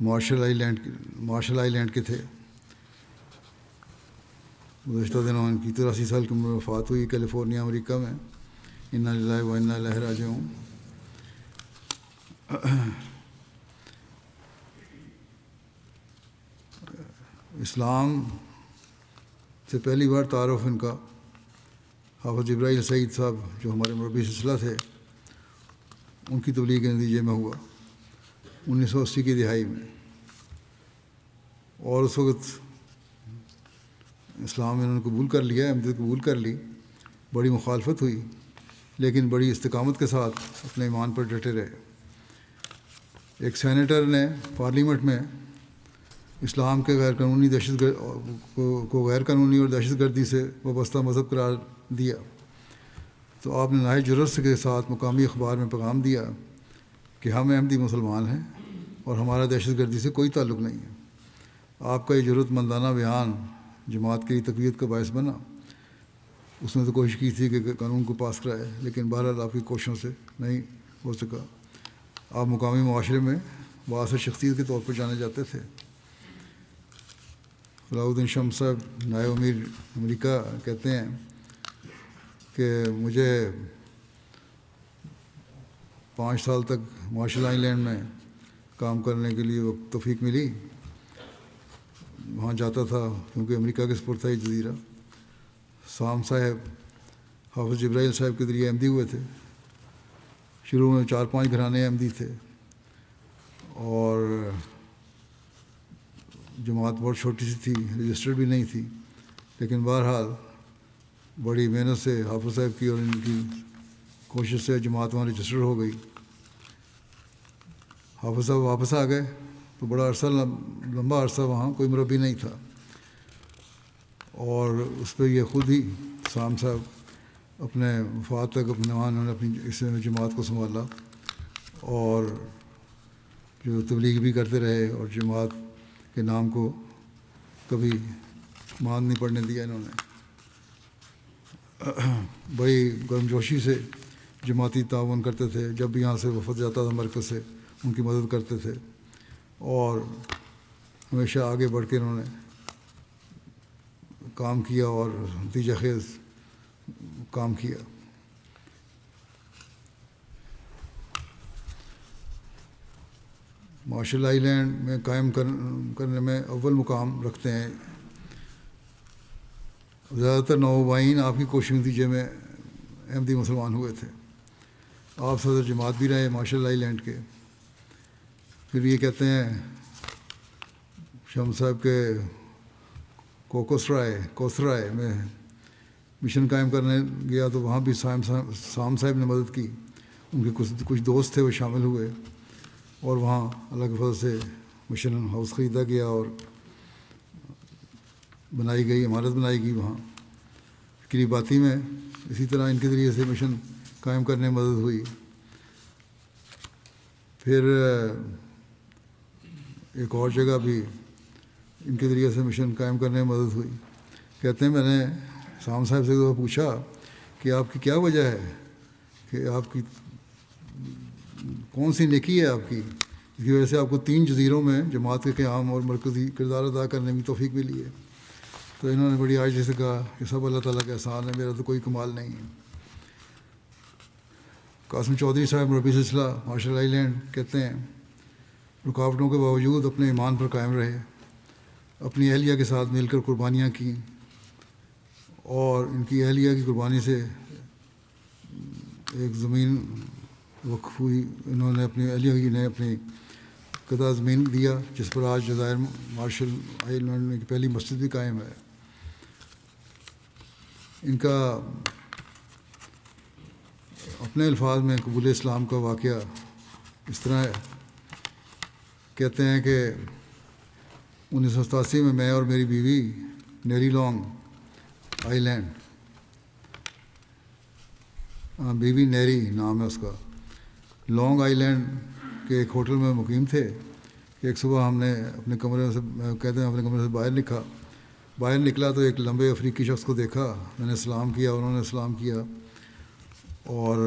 مارشل آئی لینڈ کے تھے۔ گزشتہ دنوں ان کی 83 سال کی عمر میں وفات ہوئی کیلیفورنیا امریکہ میں۔ انا للہ و انا الیہ راجعون۔ اسلام سے پہلی بار تعارف ان کا حافظ جبرائیل سعید صاحب جو ہمارے مربی سلسلہ تھے ان کی تبلیغ کے نتیجے میں ہوا 1980 کی دہائی میں، اور اس وقت اسلام انہوں نے قبول کر لیا، احمدیت قبول کر لی۔ بڑی مخالفت ہوئی لیکن بڑی استقامت کے ساتھ اپنے ایمان پر ڈٹے رہے۔ ایک سینیٹر نے پارلیمنٹ میں اسلام کے غیر قانونی کو غیر قانونی اور دہشت گردی سے وابستہ مذہب قرار دیا، تو آپ نے نہایت جرأت کے ساتھ مقامی اخبار میں پیغام دیا کہ ہم احمدی مسلمان ہیں اور ہمارا دہشت گردی سے کوئی تعلق نہیں ہے۔ آپ کا یہ جرأت مندانہ بیان جماعت کے لیے تقویت کا باعث بنا۔ اس نے تو کوشش کی تھی کہ قانون کو پاس کرائے، لیکن بہرحال آپ کی کوششوں سے نہیں ہو سکا۔ آپ مقامی معاشرے میں بااثر شخصیت کے طور پر جانے جاتے تھے۔ علاؤ الدین شمس صاحب نائب امیر امریکہ کہتے ہیں کہ مجھے 5 سال تک مارشل آئی لینڈ میں کام کرنے کے لیے توفیق ملی۔ وہاں جاتا تھا کیونکہ امریکہ کے سپرد تھا یہ جزیرہ۔ سام صاحب حافظ جبرائیل صاحب کے ذریعے احمدی ہوئے تھے۔ شروع میں 4-5 گھرانے احمدی تھے اور جماعت بہت چھوٹی سی تھی، رجسٹرڈ بھی نہیں تھی، لیکن بہرحال بڑی محنت سے حافظ صاحب کی اور ان کی کوشش سے جماعت وہاں رجسٹر ہو گئی۔ حافظ صاحب واپس آ گئے تو بڑا عرصہ لمبا عرصہ وہاں کوئی مربی نہیں تھا، اور اس پہ یہ خود ہی سام صاحب اپنے وفات تک انہوں نے اپنی اس جماعت کو سنبھالا اور جو تبلیغ بھی کرتے رہے، اور جماعت کے نام کو کبھی مان نہیں پڑنے دیا انہوں نے۔ بڑی گرمجوشی سے جماعتی تعاون کرتے تھے، جب بھی یہاں سے وفد جاتا تھا مرکز سے ان کی مدد کرتے تھے، اور ہمیشہ آگے بڑھ کے انہوں نے کام کیا اور نتیجہ خیز کام کیا۔ مارشل آئی لینڈ میں قائم کرنے میں اول مقام رکھتے ہیں۔ زیادہ تر نوآبائین آپ کی کوشش نتیجے میں احمدی مسلمان ہوئے تھے۔ آپ صدر جماعت بھی رہے مارشل آئی لینڈ کے۔ پھر یہ کہتے ہیں شمس صاحب کے کوسرائے میں مشن قائم کرنے گیا تو وہاں بھی سام صاحب نے مدد کی۔ ان کے کچھ دوست تھے وہ شامل ہوئے، اور وہاں اللہ کے فضل سے مشن ہاؤس خریدا گیا اور بنائی گئی، عمارت بنائی گئی وہاں کریباتی میں۔ اسی طرح ان کے ذریعے سے مشن قائم کرنے میں مدد ہوئی۔ پھر ایک اور جگہ بھی ان کے ذریعے سے مشن قائم کرنے میں مدد ہوئی۔ کہتے ہیں میں نے سام صاحب سے پوچھا کہ آپ کی کیا وجہ ہے، کہ آپ کی کون سی نیکی ہے آپ کی، اس کی وجہ سے آپ کو 3 جزیروں میں جماعت کے قیام اور مرکزی کردار ادا کرنے میں توفیق ملی ہے. تو انہوں نے بڑی عاجزی سے کہا کہ سب اللہ تعالیٰ کا احسان ہے، میرا تو کوئی کمال نہیں ہے. قاسم چودھری صاحب مربی سلسلہ مارشل آئی لینڈ کہتے ہیں رکاوٹوں کے باوجود اپنے ایمان پر قائم رہے، اپنی اہلیہ کے ساتھ مل کر قربانیاں کیں، اور ان کی اہلیہ کی قربانی سے ایک زمین وقف ہوئی. انہوں نے اپنی اہلیہ نے اپنی قطع زمین دیا جس پر آج جزائر مارشل آئی لینڈ کی پہلی مسجد بھی قائم ہے. ان کا اپنے الفاظ میں قبول اسلام کا واقعہ اس طرح ہے. کہتے ہیں کہ 1987 میں اور میری بیوی نیری لانگ آئی لینڈ، بیوی نیری نام ہے اس کا، لانگ آئی لینڈ کے ایک ہوٹل میں مقیم تھے کہ ایک صبح ہم نے اپنے کمرے سے کہتے ہیں اپنے کمرے سے باہر نکلا تو ایک لمبے افریقی شخص کو دیکھا. میں نے سلام کیا، انہوں نے سلام کیا اور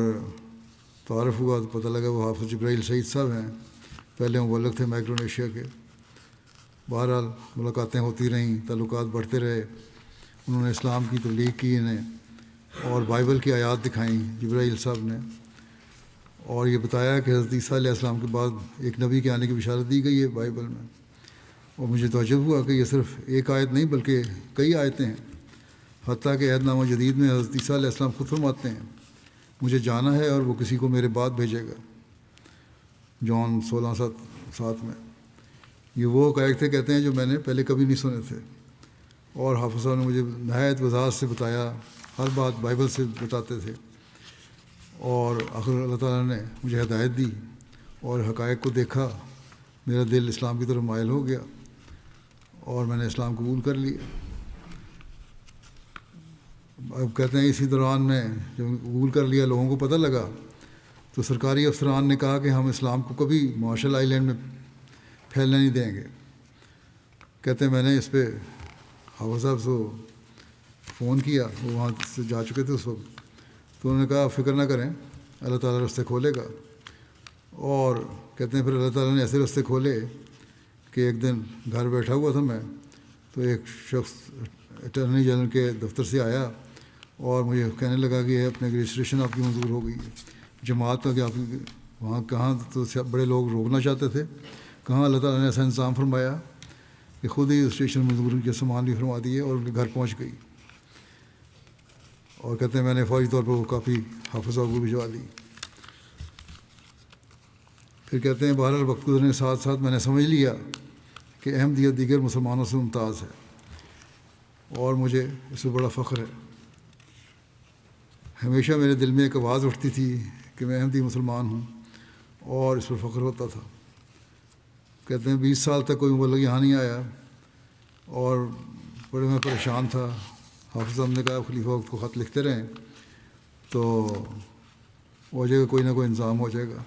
تعارف ہوا تو پتہ لگا وہ حافظ جبرائیل سعید صاحب ہیں، پہلے مبلغ تھے مائکرونیشیا کے. بہرحال ملاقاتیں ہوتی رہیں، تعلقات بڑھتے رہے. انہوں نے اسلام کی تبلیغ کی انہیں اور بائبل کی آیات دکھائیں جبرائیل صاحب نے، اور یہ بتایا کہ حضرت عیسیٰ علیہ السلام کے بعد ایک نبی کے آنے کی بشارت دی گئی ہے بائبل میں. اور مجھے تعجب ہوا کہ یہ صرف ایک آیت نہیں بلکہ کئی آیتیں ہیں، حتیٰ کہ عہد نامہ جدید میں حضرت عیسیٰ علیہ السلام خود فرماتے ہیں مجھے جانا ہے اور وہ کسی کو میرے بعد بھیجے گا، جون 16:7 میں. یہ وہ حقائق تھے کہتے ہیں جو میں نے پہلے کبھی نہیں سنے تھے، اور حافظ صاحب نے مجھے نہایت وضاحت سے بتایا، ہر بات بائبل سے بتاتے تھے. اور آخر اللہ تعالیٰ نے مجھے ہدایت دی اور حقائق کو دیکھا، میرا دل اسلام کی طرف مائل ہو گیا اور میں نے اسلام قبول کر لیا. اب کہتے ہیں اسی دوران میں جب قبول کر لیا لوگوں کو پتہ لگا تو سرکاری افسران نے کہا کہ ہم اسلام کو کبھی مارشل آئی لینڈ میں پھیلنے نہیں دیں گے. کہتے ہیں میں نے اس پہ حافظ صاحب سے فون کیا، وہ وہاں سے جا چکے تھے اس وقت، تو انہوں نے کہا فکر نہ کریں اللہ تعالیٰ رستے کھولے گا. اور کہتے ہیں پھر اللہ تعالیٰ نے ایسے رستے کھولے کہ ایک دن گھر بیٹھا ہوا تھا میں، تو ایک شخص اٹارنی جنرل کے دفتر سے آیا اور مجھے کہنے لگا کہ اپنے رجسٹریشن آپ کی منظور ہو گئی ہے جماعت کا، کہ آپ کی وہاں کہاں تو بڑے لوگ روکنا چاہتے تھے، کہاں اللہ تعالیٰ نے ایسا انتظام فرمایا کہ خود ہی رجسٹریشن منظور کے سامان بھی فرما دیے اور ان کے گھر پہنچ گئی. اور کہتے ہیں میں نے فوری طور پر وہ کافی حافظ صاحب کو بھجوا دی. پھر کہتے ہیں بہرحال وقت گزرنے کے ساتھ ساتھ میں نے سمجھ لیا کہ احمدیت دیگر مسلمانوں سے ممتاز ہے اور مجھے اس سے بڑا فخر ہے. ہمیشہ میرے دل میں ایک آواز اٹھتی تھی کہ میں احمدی مسلمان ہوں اور اس پر فخر ہوتا تھا. کہتے ہیں 20 سال تک کوئی مبلغ یہاں نہیں آیا اور بڑے میں پریشان تھا. حافظ صاحب نے کہا خلیفہ وقت کو خط لکھتے رہیں تو ہو جائے گا، کوئی نہ کوئی انتظام ہو جائے گا.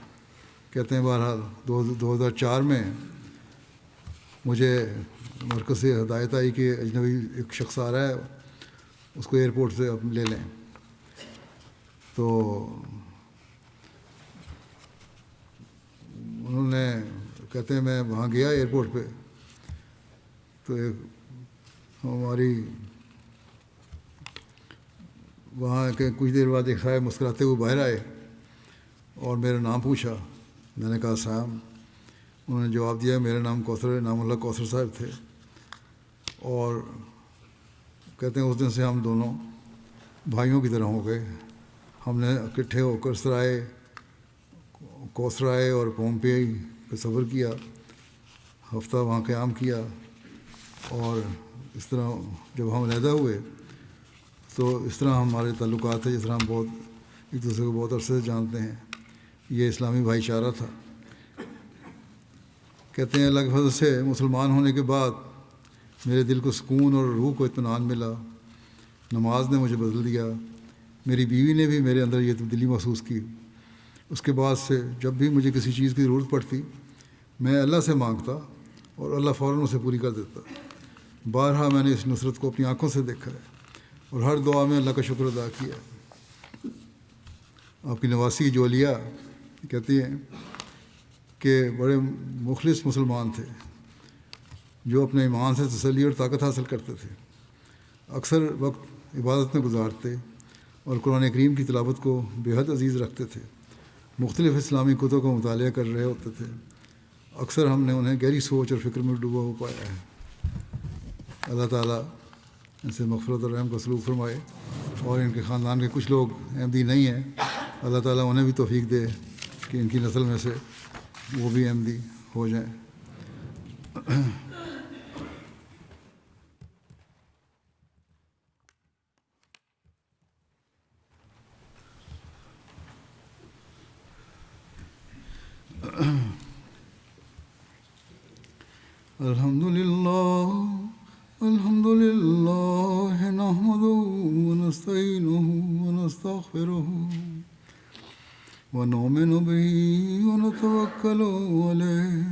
کہتے ہیں بہرحال 2004 میں مجھے مرکز سے ہدایت آئی کہ اجنبی ایک شخص آ رہا ہے، اس کو ایئرپورٹ سے آپ لے لیں. تو انہوں نے کہتے ہیں میں وہاں گیا ایئرپورٹ پہ، تو ایک ہماری وہاں کے کچھ دیر بعد ایک صاحب مسکراتے ہوئے باہر آئے اور میرا نام پوچھا. میں نے کہا سام. انہوں نے جواب دیا میرا نام کوثر ہے، نام اللہ کوثر صاحب تھے. اور کہتے ہیں اس دن سے ہم دونوں بھائیوں کی طرح ہو گئے. ہم نے اکٹھے ہو کر سرائے کوثرائے اور پومپئی کا سفر کیا، ہفتہ وہاں قیام کیا. اور اس طرح جب ہم علیحدہ ہوئے تو اس طرح ہمارے تعلقات ہیں جس طرح ہم بہت ایک دوسرے کو بہت عرصے سے جانتے ہیں. یہ اسلامی بھائی چارہ تھا. کہتے ہیں اللہ کے فضل سے مسلمان ہونے کے بعد میرے دل کو سکون اور روح کو اطمینان ملا. نماز نے مجھے بدل دیا. میری بیوی نے بھی میرے اندر یہ تبدیلی محسوس کی. اس کے بعد سے جب بھی مجھے کسی چیز کی ضرورت پڑتی میں اللہ سے مانگتا اور اللہ فوراً اسے پوری کر دیتا. بارہا میں نے اس نصرت کو اپنی آنکھوں سے دیکھا ہے. اور ہر دعا میں اللہ کا شکر ادا کیا۔ آپ کی نواسی جولیا کہتی ہیں کہ بڑے مخلص مسلمان تھے جو اپنے ایمان سے تسلی اور طاقت حاصل کرتے تھے، اکثر وقت عبادت میں گزارتے اور قرآن کریم کی تلاوت کو بے حد عزیز رکھتے تھے، مختلف اسلامی کتب کا مطالعہ کر رہے ہوتے تھے۔ اکثر ہم نے انہیں گہری سوچ اور فکر میں ڈوبا ہوا پایا ہے۔ اللہ تعالیٰ ان سے مغفرت اور رحم کا سلوک فرمائے، اور ان کے خاندان کے کچھ لوگ احمدی نہیں ہیں، اللہ تعالیٰ انہیں بھی توفیق دے کہ ان کی نسل میں سے وہ بھی احمدی ہو جائیں۔ الحمد لله نحمده ونستعينه ونستغفره ونؤمن به ونتوكل عليه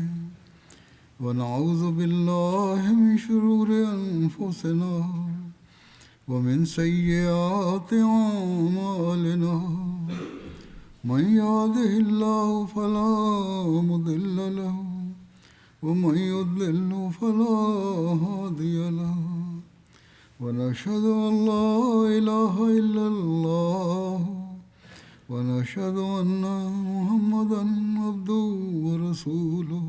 ونعوذ بالله من شرور أنفسنا ومن سيئات أعمالنا من يهده الله فلا مضل له ومن يضلل فلا هادي له ونشهد أن لا إله إلا الله ونشهد أن محمدا عبده ورسوله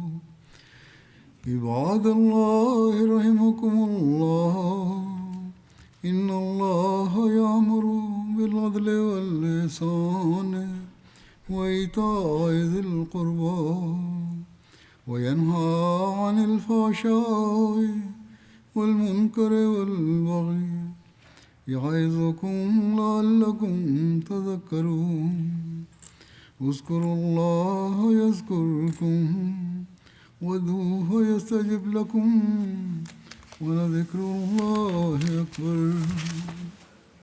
عباد الله رحمكم الله إن الله يأمر بالعدل والإحسان وإيتاء ذي القربى وينهى عن الفحشاء والمنكر والبغي يعظكم لعلكم تذكرون اذكروا الله يذكركم وادعوه يستجب لكم ولذكر الله أكبر۔